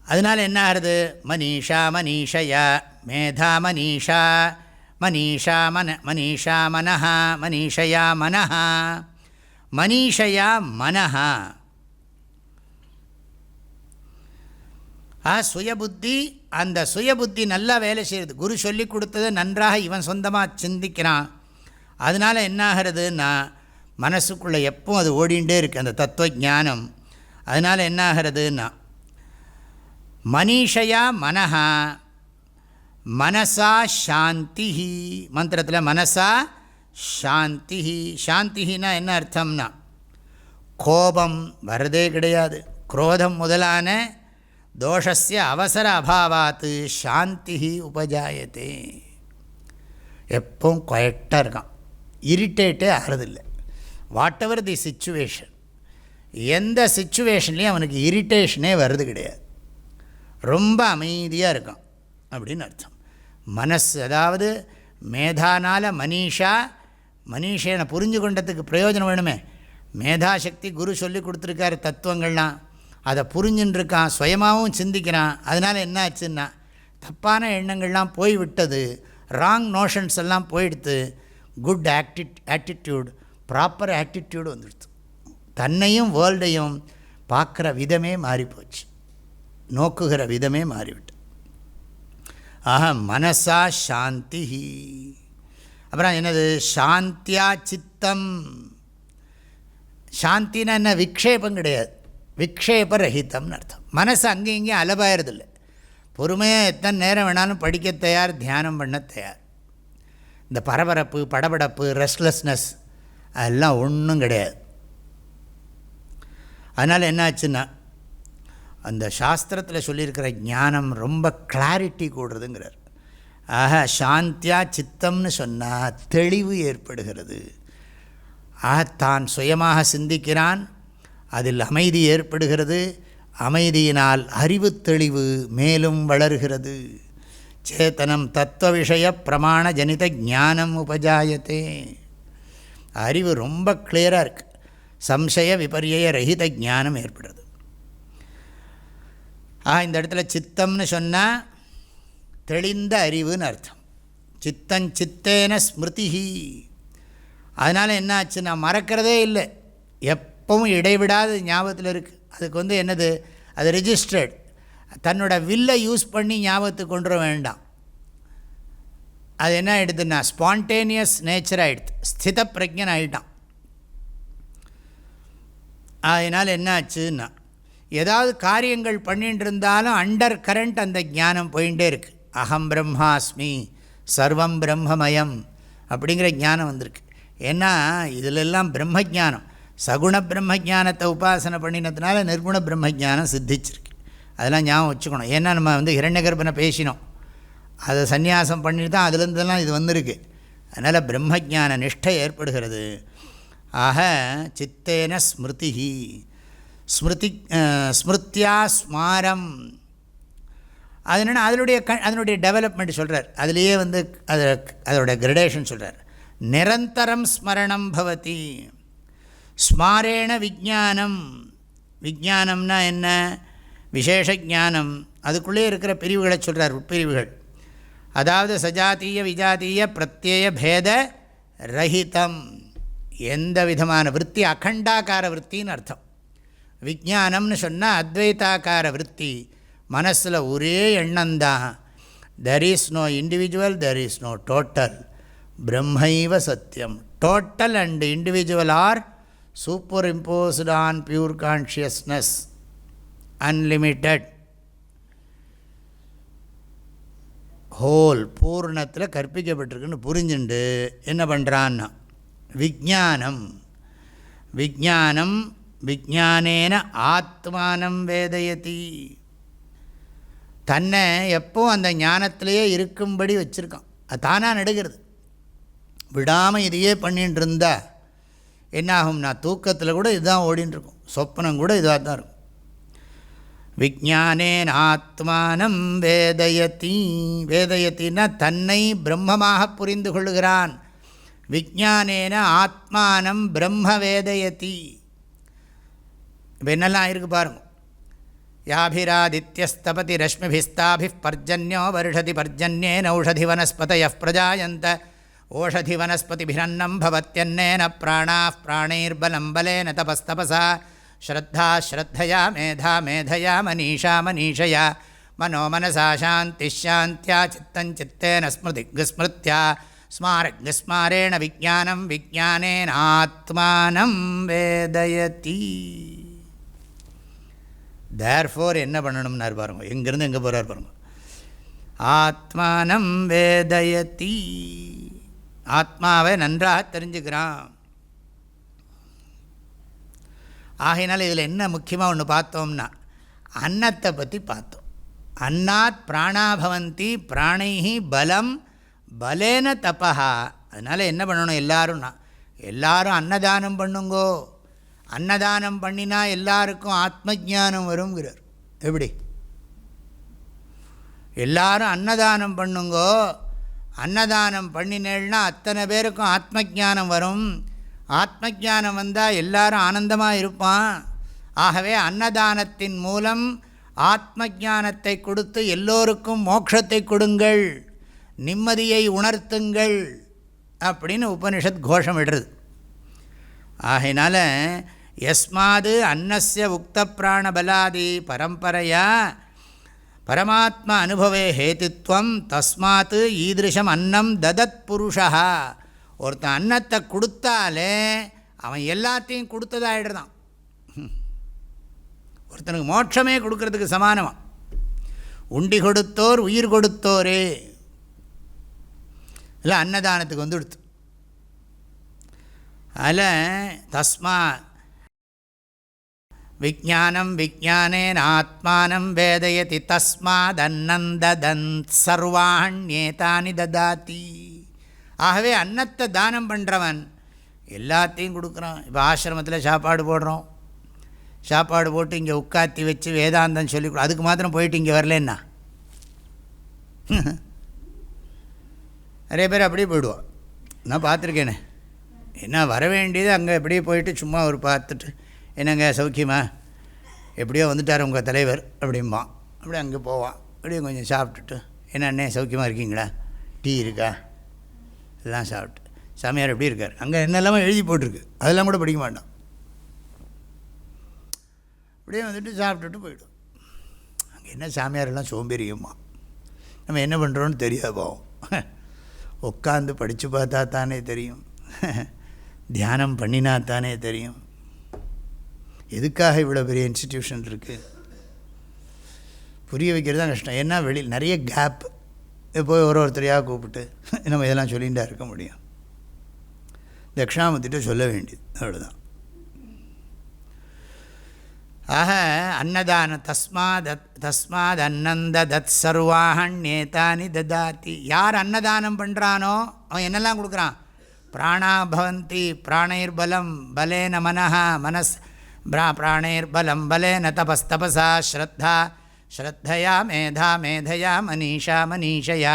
அதனால் என்ன ஆகுது, மனிஷா மனிஷயா மேதா மனிஷா, மனிஷா மனிஷா மனஹா, மனிஷயா மனஹா, மனிஷயா மனஹா. சுயபுத்தி, அந்த சுயபுத்தி நல்லா வேலை செய்யுது. குரு சொல்லி கொடுத்தது நன்றாக இவன் சொந்தமாக சிந்திக்கிறான். அதனால் என்ன ஆகிறதுன்னா, மனசுக்குள்ளே எப்பவும் அது ஓடிண்டே இருக்குது அந்த தத்துவ ஞானம். அதனால் என்ன ஆகிறதுன்னா, மனிஷயா மனஹா மனசா சாந்தி. மந்திரத்தில் மனசா சாந்தி. சாந்தினா என்ன அர்த்தம்னா, கோபம் வரதே கிடையாது. குரோதம் முதலான தோஷஸ்ய அவசர அபாவாத்து சாந்தி உபஜாயத்தே. எப்பவும் குவைட்டாக இருக்கான், இரிட்டேட்டே ஆகிறதில்லை. வாட் எவர் தி சிச்சுவேஷன், எந்த சிச்சுவேஷன்லேயும் அவனுக்கு இரிட்டேஷனே வருது கிடையாது, ரொம்ப அமைதியாக இருக்கான் அப்படின்னு அர்த்தம். மனசு, அதாவது மேதானால் மனிஷா. மனிஷனை புரிஞ்சு கொண்டதுக்கு பிரயோஜனம் வேணுமே. மேதாசக்தி குரு சொல்லி கொடுத்துருக்காரு தத்துவங்கள்லாம், அதை புரிஞ்சுன்னு இருக்கான், சுயமாகவும் சிந்திக்கிறான். அதனால் என்ன ஆச்சுன்னா, தப்பான எண்ணங்கள்லாம் போய்விட்டது, ராங் நோஷன்ஸ் எல்லாம் போயிடுத்து, குட் ஆட்டிடியூட், ப்ராப்பர் ஆட்டிடியூடு வந்துடுது. தன்னையும் வேர்ல்டையும் பார்க்குற விதமே மாறிப்போச்சு, நோக்குகிற விதமே மாறிவிட்டு. ஆக மனசா சாந்தி. அப்புறம் என்னது, சாந்தியா சித்தம். சாந்தினா என்ன, விக்ஷேபம் கிடையாது, விக்ஷேப ரஹிதம்னு அர்த்தம். மனசு அங்கேயும் இங்கேயும் அலபாயறதில்லை. பொறுமையாக எத்தனை நேரம் வேணாலும் படிக்க தயார், தியானம் பண்ண தயார். இந்த பரபரப்பு, படபடப்பு, ரெஸ்ட்லெஸ்னஸ் அதெல்லாம் ஒன்றும் கிடையாது. அதனால் என்னாச்சுன்னா, அந்த சாஸ்திரத்தில் சொல்லியிருக்கிற ஞானம் ரொம்ப கிளாரிட்டி கூடுறதுங்கிறார். ஆக சாந்தியா சித்தம்னு சொன்னால் தெளிவு ஏற்படுகிறது. ஆக தான் சுயமாக சிந்திக்கிறான், அதில் அமைதி ஏற்படுகிறது. அமைதியினால் அறிவு தெளிவு மேலும் வளர்கிறது. சேத்தனம் தத்துவ விஷய பிரமாண ஜனித ஞானம் உபஜாயத்தே. அறிவு ரொம்ப கிளியராக இருக்குது, சம்சய விபரிய ரஹித ஞானம் ஏற்படுறது. இந்த இடத்துல சித்தம்னு சொன்னால் தெளிந்த அறிவுன்னு அர்த்தம். சித்தேன ஸ்மிருதிஹி. அதனால் என்ன ஆச்சுன்னா, மறக்கிறதே இல்லை, எப்பவும் இடைவிடாது ஞாபகத்தில் இருக்குது. அதுக்கு என்னது, அது ரெஜிஸ்டர்டு. தன்னோட வில்லை யூஸ் பண்ணி ஞாபகத்துக்கு கொண்டு வர வேண்டாம். அது என்ன ஆகிடுதுன்னா, ஸ்பான்டேனியஸ் நேச்சர் ஆகிடுது, ஸ்தித பிரஜன் ஆகிட்டான். அதனால் என்ன ஆச்சுன்னா, ஏதாவது காரியங்கள் பண்ணிகிட்டு இருந்தாலும் அண்டர் கரண்ட் அந்த ஞானம் போயிட்டே இருக்குது. அகம் பிரம்மாஸ்மி சர்வம் பிரம்மமயம் அப்படிங்கிற ஞானம் வந்திருக்கு. ஏன்னா இதிலெல்லாம் பிரம்மஜானம், சகுண பிரம்மஜானத்தை உபாசனை பண்ணினதுனால நிர்குண பிரம்மஜானம் சித்திச்சிருக்கு. அதெல்லாம் ஞாபகம் வச்சுக்கணும். ஏன்னா நம்ம ஹிரண்யகர்ப்பனை பேசினோம், அதை சந்நியாசம் பண்ணிட்டு தான் அதுலேருந்துலாம் இது வந்திருக்கு. அதனால் பிரம்மஜான நிஷ்டை ஏற்படுகிறது. ஆக சித்தேன ஸ்மிருதி, ஸ்மிருத்தியா ஸ்மாரம். அது என்னென்னா அதனுடைய டெவலப்மெண்ட் சொல்கிறார். அதுலேயே அதோட கிரடேஷன் சொல்கிறார். நிரந்தரம் ஸ்மரணம் பவதி ஸ்மாரேண விஜானம். விஜானம்னா என்ன? விசேஷ ஞானம். அதுக்குள்ளே இருக்கிற பிரிவுகளை சொல்கிறார், உட்பிரிவுகள். அதாவது சஜாத்தீய விஜாத்தீய பிரத்யேய பேத ரஹிதம், எந்த விதமான விற்பி, அகண்டாக்கார விற்த்தின்னு அர்த்தம். விஜானம்னு சொன்னால் அத்வைதாக்கார விற்பி, மனசில் ஒரே எண்ணம்தான். There is no individual, there is no total, பிரம்மைவ சத்தியம். Total and individual are superimposed on pure consciousness, unlimited, whole, பூர்ணத்தில் கற்பிக்கப்பட்டிருக்குன்னு புரிஞ்சுண்டு என்ன பண்ணுறான்னா விஜானம். விஜானம் விஜானேன ஆத்மானம் வேதயதி. தன்னை எப்போ அந்த ஞானத்திலேயே இருக்கும்படி வச்சுருக்கான். அது தானாக நடுகிறது. விடாமல் இதையே பண்ணிகிட்டு இருந்தால் என்னாகும்னா தூக்கத்தில் கூட இதுதான் ஓடின்ட்டுருக்கும், சொப்பனம் கூட இதாக தான் இருக்கும். விஜானேன ஆத்மானம் வேதயதி. வேதயத்தின்னா தன்னை பிரம்மமாக புரிந்து கொள்ளுகிறான். விஜானேன ஆத்மானம் பிரம்ம வேதயதி. இப்போ என்னெல்லாம் இருக்குது பாருங்க. யாபிராதித்யஸ்தபதி ரஷ்மிபிஸ்தாபி பர்ஜன்யோ வருஷதி பர்ஜன்யேன ஓஷதி வனஸ்பதய பிரஜாயந்த ஓஷதி வனஸ்பதிபிரன்னம் பவத்யன்னேன பிராணாः பிராணைர்பலம் பலேன தபஸ்தபசா ஸ்ரத்தா ஸ்ரத்தயா மேதா மேதயா மனீஷா மனீஷயா மனோ மனசா சாந்தி சாந்தியா சித்தம் சித்தேன ஸ்மிருதிஸ்மிருத்யா ஸ்மாரேண விஜானம் விஜானேன ஆத்மானம் வேதயதி. தேர்ஃபோர் என்ன பண்ணணும்னார் பாருங்க, எங்கேருந்து எங்கே போகிறார் பாருங்க. ஆத்மானம் வேதயதி, ஆத்மாவை நன்றாக தெரிஞ்சுக்கிறான். ஆகையினால இதில் என்ன முக்கியமாக ஒன்று பார்த்தோம்னா அன்னத்தை பற்றி பார்த்தோம். அன்னாத் பிராணாபவந்தி பிராணைஹி பலம் பலேன தபா. அதனால் என்ன பண்ணணும்? எல்லாரும் அன்னதானம் பண்ணுங்கோ. அன்னதானம் பண்ணினா எல்லாருக்கும் ஆத்ம ஜானம் வருங்கிறார். எப்படி? எல்லாரும் அன்னதானம் பண்ணுங்கோ, அன்னதானம் பண்ணினேன்னா அத்தனை பேருக்கும் ஆத்ம ஜானம் வரும். ஆத்ம ஜானம் வந்தால் எல்லாரும் ஆனந்தமாக இருப்பான். ஆகவே அன்னதானத்தின் மூலம் ஆத்ம ஜானத்தை கொடுத்து எல்லோருக்கும் மோட்சத்தை கொடுங்கள், நிம்மதியை உணர்த்துங்கள் அப்படின்னு உபனிஷத் கோஷம் விடுறது. ஆகையினால யஸ்மாது அன்னஸ்ய உக்த பிராணபலாதி பரம்பரையா பரமாத்மா அனுபவே ஹேத்துவம் தஸ்மாத் ஈதிருஷம் அன்னம் ததத் புருஷா. ஒருத்தன் அன்னத்தை கொடுத்தாலே அவன் எல்லாத்தையும் கொடுத்ததாகிடுறான். ஒருத்தனுக்கு மோட்சமே கொடுக்கறதுக்கு சமானமாக. உண்டி கொடுத்தோர் உயிர் கொடுத்தோரே இல்லை அன்னதானத்துக்கு வந்துடுத்து. அதில் தஸ்மா விஜானம் விஜானேன ஆத்மானம் வேதயதி தஸ்மாத் அன்னந்ததன் சர்வாண்யேதானி ததாதி. ஆகவே அன்னத்தை தானம் பண்ணுறவன் எல்லாத்தையும் கொடுக்குறான். இப்போ ஆசிரமத்தில் சாப்பாடு போடுறோம், சாப்பாடு போட்டு இங்கே உட்காத்தி வச்சு வேதாந்தம் சொல்லி அதுக்கு மாத்திரம் போயிட்டு இங்கே வரலன்னா நிறைய பேர் அப்படியே போயிடுவான். நான் பார்த்துருக்கேனே. என்ன வர வேண்டியது அங்கே எப்படியே போயிட்டு சும்மா ஒரு பார்த்துட்டு என்னங்க சௌக்கியமா, எப்படியோ வந்துட்டார் உங்கள் தலைவர் அப்படிம்பான். அப்படியே அங்கே போவான். அப்படியே கொஞ்சம் சாப்பிட்டுட்டு என்ன அண்ணே சௌக்கியமாக இருக்கீங்களா, டீ இருக்கா, எல்லாம் சாப்பிட்டு சாமியார் எப்படி இருக்கார், அங்கே என்னெல்லாமோ எழுதி போட்டிருக்கு அதெல்லாம் கூட படிக்க மாட்டான். அப்படியே வந்துட்டு சாப்பிட்டுட்டு போய்டும். அங்கே என்ன சாமியாரெல்லாம் சோம்பேறியுமா, நம்ம என்ன பண்ணுறோன்னு தெரியாது. போவோம் உட்காந்து படித்து பார்த்தா தானே தெரியும், தியானம் பண்ணினா தானே தெரியும். எதுக்காக இவ்வளோ பெரிய இன்ஸ்டிடியூஷன் இருக்குது? புரிய வைக்கிறது தான் கஷ்டம். ஏன்னா வெளியில் நிறைய கேப். போய் ஒருத்தரையாக கூப்பிட்டு நம்ம இதெல்லாம் சொல்லிகிட்டா இருக்க முடியும். தட்சிணாமூர்த்திட்ட சொல்ல வேண்டியது அவ்வளோதான். ஆக அன்னதான தஸ்மாத் அன்னந்த தத் சர்வாஹண்யேதானி ததாதி. யார் அன்னதானம் பண்ணுறானோ அவன் என்னெல்லாம் கொடுக்குறான்? பிராணா பவந்தி பிராணைர்பலம் பலேன மனஸ் பிராணைர்பலம் பலேன தபஸ்தபசா ஸ்ரத்தா ஸ்ரத்தையா மேதா மேதையா மனீஷா மனீஷயா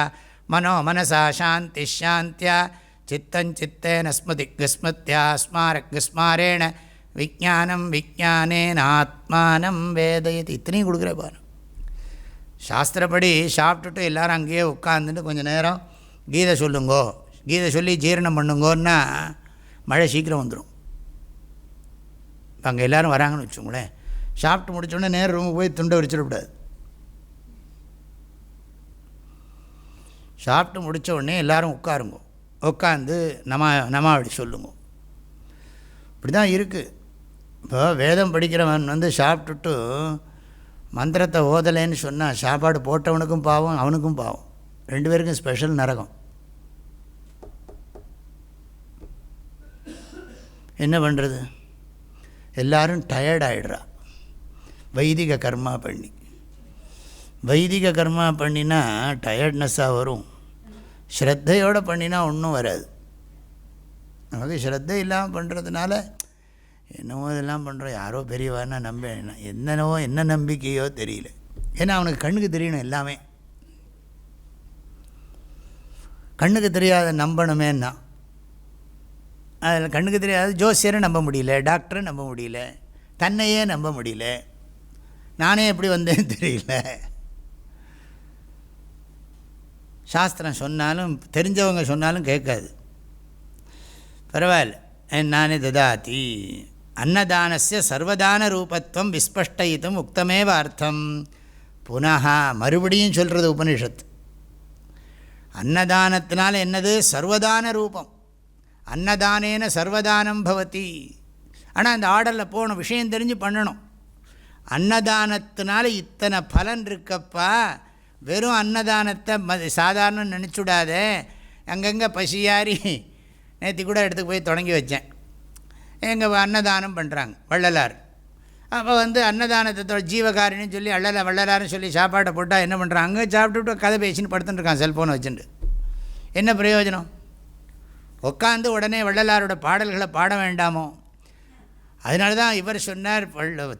மனோ மனசா சாந்தி சாந்தியா சித்தஞ்சித்தேன ஸ்மிருதிஸ்மிருத்யா ஸ்மாரேண விஜானம் விஜானேன ஆத்மானம் வேதயதி. இத்தனையும் கொடுக்குற பாரு. சாஸ்திரப்படி சாப்பிட்டுட்டு எல்லோரும் அங்கேயே உட்காந்துட்டு கொஞ்சம் நேரம் கீதை சொல்லுங்கோ, கீதை சொல்லி ஜீரணம் பண்ணுங்கோன்னா மழை சீக்கிரம் வந்துடும். இப்போ அங்கே எல்லோரும் வராங்கன்னு வச்சுக்கோங்களேன், சாப்பிட்டு முடிச்சோடனே நேரம் ரூமுக்கு போய் துண்டை விரிச்சிடக்கூடாது. சாப்பிட்டு முடித்த உடனே எல்லோரும் உட்காருங்க, உட்காந்து நமாவளி சொல்லுங்க. இப்படி தான் இருக்குது. இப்போ வேதம் படிக்கிறவன் சாப்பிட்டுட்டு மந்திரத்தை ஓதலைன்னு சொன்னால் சாப்பாடு போட்டவனுக்கும் பாவம், அவனுக்கும் பாவம், ரெண்டு பேருக்கும் ஸ்பெஷல் நரகம். என்ன பண்ணுறது? எல்லோரும் டயர்ட் ஆகிடுறா வைதிக கர்மா பண்ணி. வைதிக கர்மா பண்ணினா டயர்ட்னஸ்ஸாக வரும். ஸ்ரத்தையோடு பண்ணினா ஒன்றும் வராது. நமக்கு ஸ்ரத்தை இல்லாமல் பண்ணுறதுனால என்னவோ இதெல்லாம் பண்ணுறோம், யாரோ பெரியவான்னா என்னவோ என்ன நம்பிக்கையோ தெரியல. ஏன்னா அவனுக்கு கண்ணுக்கு தெரியணும் எல்லாமே. கண்ணுக்கு தெரியாத நம்பணுமேன்னா அதில் கண்ணுக்கு தெரியாத ஜோசியரை நம்ப முடியல, டாக்டரை நம்ப முடியல, தன்னையே நம்ப முடியல, நானே எப்படி வந்தேன்னு தெரியல. சாஸ்திரம் சொன்னாலும் தெரிஞ்சவங்க சொன்னாலும் கேட்காது. பரவாயில்ல. நானே ததாதி. அன்னதானஸ்ய சர்வதான ரூபத்துவம் விஸ்பஷ்டயித்தும் உக்தமேவ அர்த்தம். புனः மறுபடியும் சொல்கிறது உபனிஷத்து. அன்னதானத்தினால என்னது? சர்வதான ரூபம். அன்னதானேன சர்வதானம் பவதி. ஆனால் அந்த ஆர்டரில் போகணும், விஷயம் தெரிஞ்சு பண்ணணும். அன்னதானத்தினால இத்தனை பலன் இருக்கப்பா. வெறும் அன்னதானத்தை சாதாரண நினச்சுடாதே. அங்கங்கே பசியாரி நேற்று கூட இடத்துக்கு போய் தொடங்கி வச்சேன். எங்கள் அன்னதானம் பண்ணுறாங்க வள்ளலார். அப்போ அன்னதானத்தோட ஜீவகாரின்னு சொல்லி வள்ளலாருன்னு சொல்லி சாப்பாட்டை போட்டால் என்ன பண்ணுறாங்க? அங்கே சாப்பிட்டுட்டு கதை பேசின்னு படுத்துட்டு இருக்கான் செல்ஃபோனை வச்சுட்டு. என்ன பிரயோஜனம்? உட்காந்து உடனே வள்ளலாரோட பாடல்களை பாட வேண்டாமோ? அதனால தான் இவர் சொன்னார்,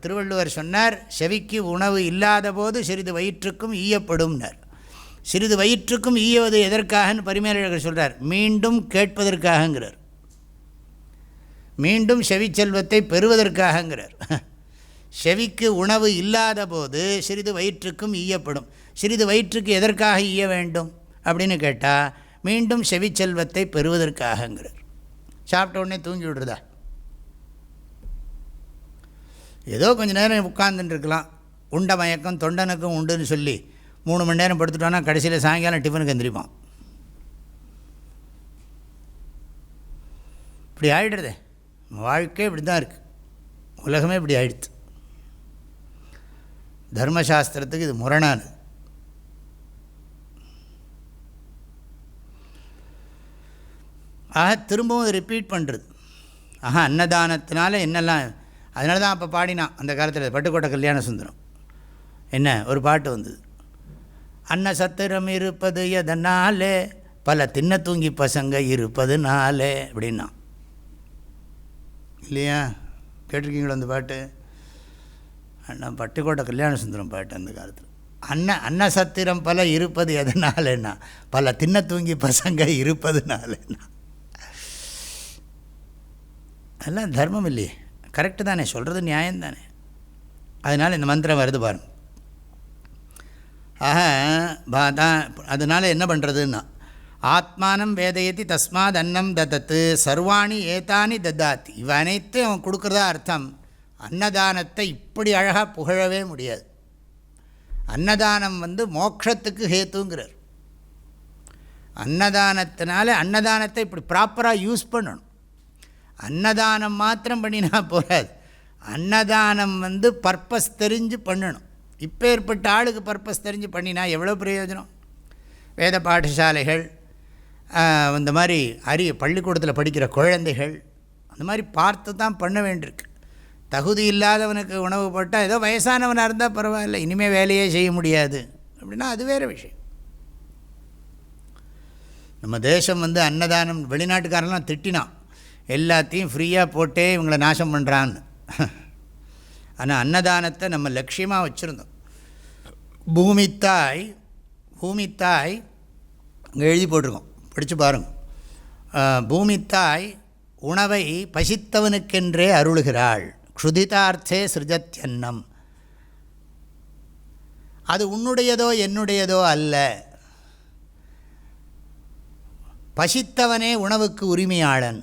திருவள்ளுவர் சொன்னார், செவிக்கு உணவு இல்லாத போது சிறிது வயிற்றுக்கும் ஈயப்படும்னார். சிறிது வயிற்றுக்கும் ஈயவது எதற்காகன்னு பரிமேலழகர் சொல்கிறார். மீண்டும் கேட்பதற்காகங்கிறார், மீண்டும் செவிச்செல்வத்தை பெறுவதற்காகங்கிறார். செவிக்கு உணவு இல்லாத போது சிறிது வயிற்றுக்கும் ஈயப்படும். சிறிது வயிற்றுக்கு எதற்காக ஈய வேண்டும் அப்படின்னு கேட்டால் மீண்டும் செவிச்செல்வத்தை பெறுவதற்காகங்கிறார். சாப்பிட்ட உடனே தூங்கி விடுறதா? ஏதோ கொஞ்சம் நேரம் உட்கார்ந்துட்டுருக்கலாம். உண்ட மயக்கம் தொண்டனுக்கும் உண்டுன்னு சொல்லி 3 மணி நேரம் படுத்துட்டோன்னா கடைசியில் சாயங்காலம் டிஃபனுக்கு எந்திரிப்பான். இப்படி ஆகிடுறதே. வாழ்க்கை இப்படி தான் இருக்குது. உலகமே இப்படி ஆகிடுது. தர்மசாஸ்திரத்துக்கு இது முரணானது. ஆக திரும்பவும் ரிப்பீட் பண்ணுறது. அன்னதானத்தினால என்னெல்லாம். அதனால தான் அப்போ பாடினான் அந்த காலத்தில் பட்டுக்கோட்டை கல்யாண சுந்தரம். என்ன ஒரு பாட்டு வந்தது, அன்ன சத்திரம் இருப்பது எதனாலே, பல தின்ன தூங்கி பசங்க இருப்பதுனாலே அப்படின்னா. இல்லையா? கேட்டிருக்கீங்களா அந்த பாட்டு? அண்ணா பட்டுக்கோட்டை கல்யாண சுந்தரம் பாட்டு அந்த காலத்தில். அன்ன சத்திரம் பல இருப்பது எதனாலேன்னா, பல தின்ன தூங்கி பசங்க இருப்பதுனாலேன்னா. அதெல்லாம் தர்மம் இல்லையே, கரெக்டு தானே, சொல்கிறது நியாயம்தானே. அதனால் இந்த மந்திரம் வருது பாருங்க. அதனால் என்ன பண்ணுறதுன்னா, ஆத்மானம் வேதயதி தஸ்மாத் அன்னம் ததத்து சர்வாணி ஏதானி ததாத்தி. இவ அனைத்தையும் அவன் கொடுக்குறதா அர்த்தம். அன்னதானத்தை இப்படி அழகாக புகழவே முடியாது. அன்னதானம் மோட்சத்துக்கு ஹேத்துங்கிறார். அன்னதானத்தை இப்படி ப்ராப்பராக யூஸ் பண்ணணும். அன்னதானம் மாத்திரம் பண்ணினா போகாது, அன்னதானம் பர்பஸ் தெரிஞ்சு பண்ணணும். இப்போ ஏற்பட்ட ஆளுக்கு பர்பஸ் தெரிஞ்சு பண்ணினா எவ்வளோ பிரயோஜனம். வேத பாடசாலைகள், இந்த மாதிரி பள்ளிக்கூடத்தில் படிக்கிற குழந்தைகள், அந்த மாதிரி பார்த்து தான் பண்ண வேண்டியிருக்கு. தகுதி இல்லாதவனுக்கு உணவு போட்டால் ஏதோ வயசானவனாக இருந்தால் பரவாயில்ல, இனிமேல் வேலையே செய்ய முடியாது அப்படின்னா அது வேறு விஷயம். நம்ம தேசம் அன்னதானம் வெளிநாட்டுக்காரெல்லாம் திட்டினான், எல்லாத்தையும் ஃப்ரீயாக போட்டே இவங்களை நாசம் பண்ணுறான்னு. ஆனால் அன்னதானத்தை நம்ம லட்சியமாக வச்சுருந்தோம். பூமித்தாய் இங்கே எழுதி போட்டிருக்கோம், படித்து பாருங்கள். பூமித்தாய் உணவை பசித்தவனுக்கென்றே அருளுகிறாள். க்ஷுதிதார்த்தே சிருஜத்யன்னம். அது உன்னுடையதோ என்னுடையதோ அல்ல. பசித்தவனே உணவுக்கு உரிமையாளன்.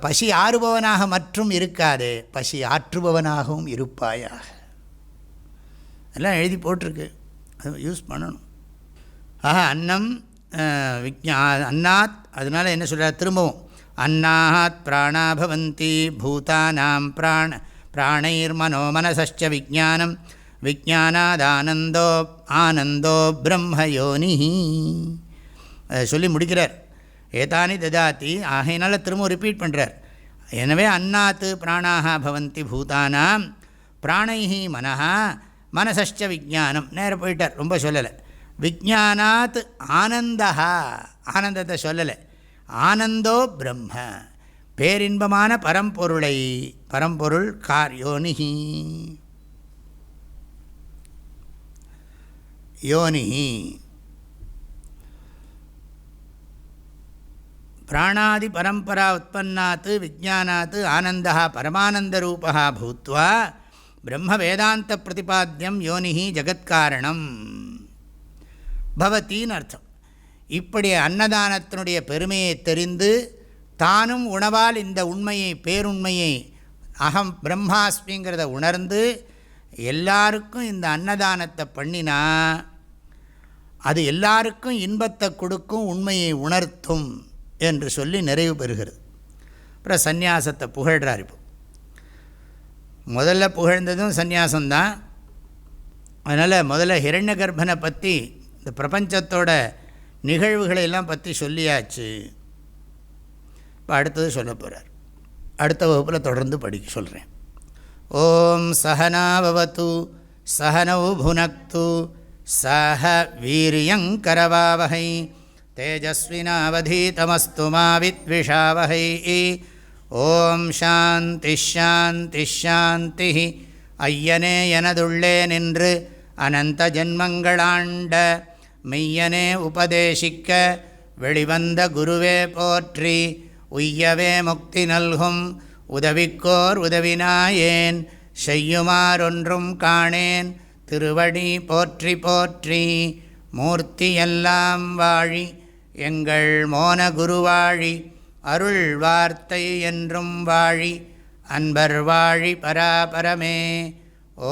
பசி ஆறுபவனாக மற்றும் இருக்காதே, பசி ஆற்றுபவனாகவும் இருப்பாயாக. எல்லாம் எழுதி போட்டிருக்கு, அது யூஸ் பண்ணணும். அன்னம் அன்னாத். அதனால் என்ன சொல்கிறார் திரும்பவும், அன்னாத் பிராணா பவந்தி பூதானாம் பிராணைர்மனோ மனசச்ச விஜானம் விஜானாத் ஆனந்தோ பிரம்மயோனி. அதை சொல்லி முடிக்கிறார். ஏதானி ததாதி. ஆகையினால் திரும்ப ரிப்பீட் பண்ணுறார். எனவே அன்னாத் பிராணாக பவந்தி பூதானாம் பிராணைஹி மனஹா மனசச்ச விஜானம். நேர போயிட்டார், ரொம்ப சொல்லலை. விஜானாத் ஆனந்தா, ஆனந்தத்தை சொல்லலை. ஆனந்தோ பிரம்ம, பேரின்பமான பரம்பொருள் யோனிஹி. பிராணாதி பரம்பரா உற்பன்னாத் விஜானாத் ஆனந்தா பரமானந்தரூபா பூத்வா பிரம்ம வேதாந்த பிரதிபாத்தியம் யோனிஹி ஜகத்காரணம் பவத்தின்னு அர்த்தம். இப்படி அன்னதானத்தினுடைய பெருமையை தெரிந்து தானும் உணவால் இந்த உண்மையை, பேருண்மையை, அகம் பிரம்மாஸ்மிங்கிறத உணர்ந்து எல்லாருக்கும் இந்த அன்னதானத்தை பண்ணினா அது எல்லாருக்கும் இன்பத்தை கொடுக்கும், உண்மையை உணர்த்தும் என்று சொல்லி நிறைவு பெறுகிறது. அப்புறம் சந்நியாசத்தை புகழ்கிறார். இப்போ முதல்ல புகழ்ந்ததும் சந்நியாசம்தான். அதனால் முதல்ல ஹிரண்ய கர்ப்பனை பற்றி, இந்த பிரபஞ்சத்தோட நிகழ்வுகளையெல்லாம் பற்றி சொல்லியாச்சு. இப்போ அடுத்தது சொல்ல போகிறார். அடுத்த வகுப்பில் தொடர்ந்து படிக்க சொல்கிறேன். ஓம் சஹனாவவது சஹனௌ புனக்து சஹ வீரியங்கரவாவஹை தேஜஸ்வினாவதீதமஸ்து மா வித்விஷாவஹை. ஓம் சாந்தி ஷாந்தி ஷாந்தி. ஐயனே எனதுள்ளே நின்று அனந்த ஜன்மங்களாண்ட மெய்யனே உபதேசிக்க வெளிவந்த குருவே போற்றி. உய்யவே முக்தி நல்கும் உதவிக்கோர் உதவினாயேன் செய்யுமாறொன்றும் காணேன் திருவடி போற்றி போற்றி. மூர்த்தியெல்லாம் வாழி எங்கள் மோன குருவாழி அருள் வார்த்தை என்றும் வாழி அன்பர் வாழி பராபரமே.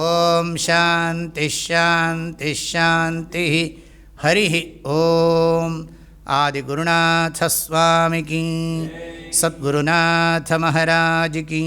ஓம் சாந்தி ஷாந்தி ஷாந்தி. ஹரி ஓம். ஆதிகுருநாத ஸ்வாமிகி, சத்குருநாத மகாராஜ் கி.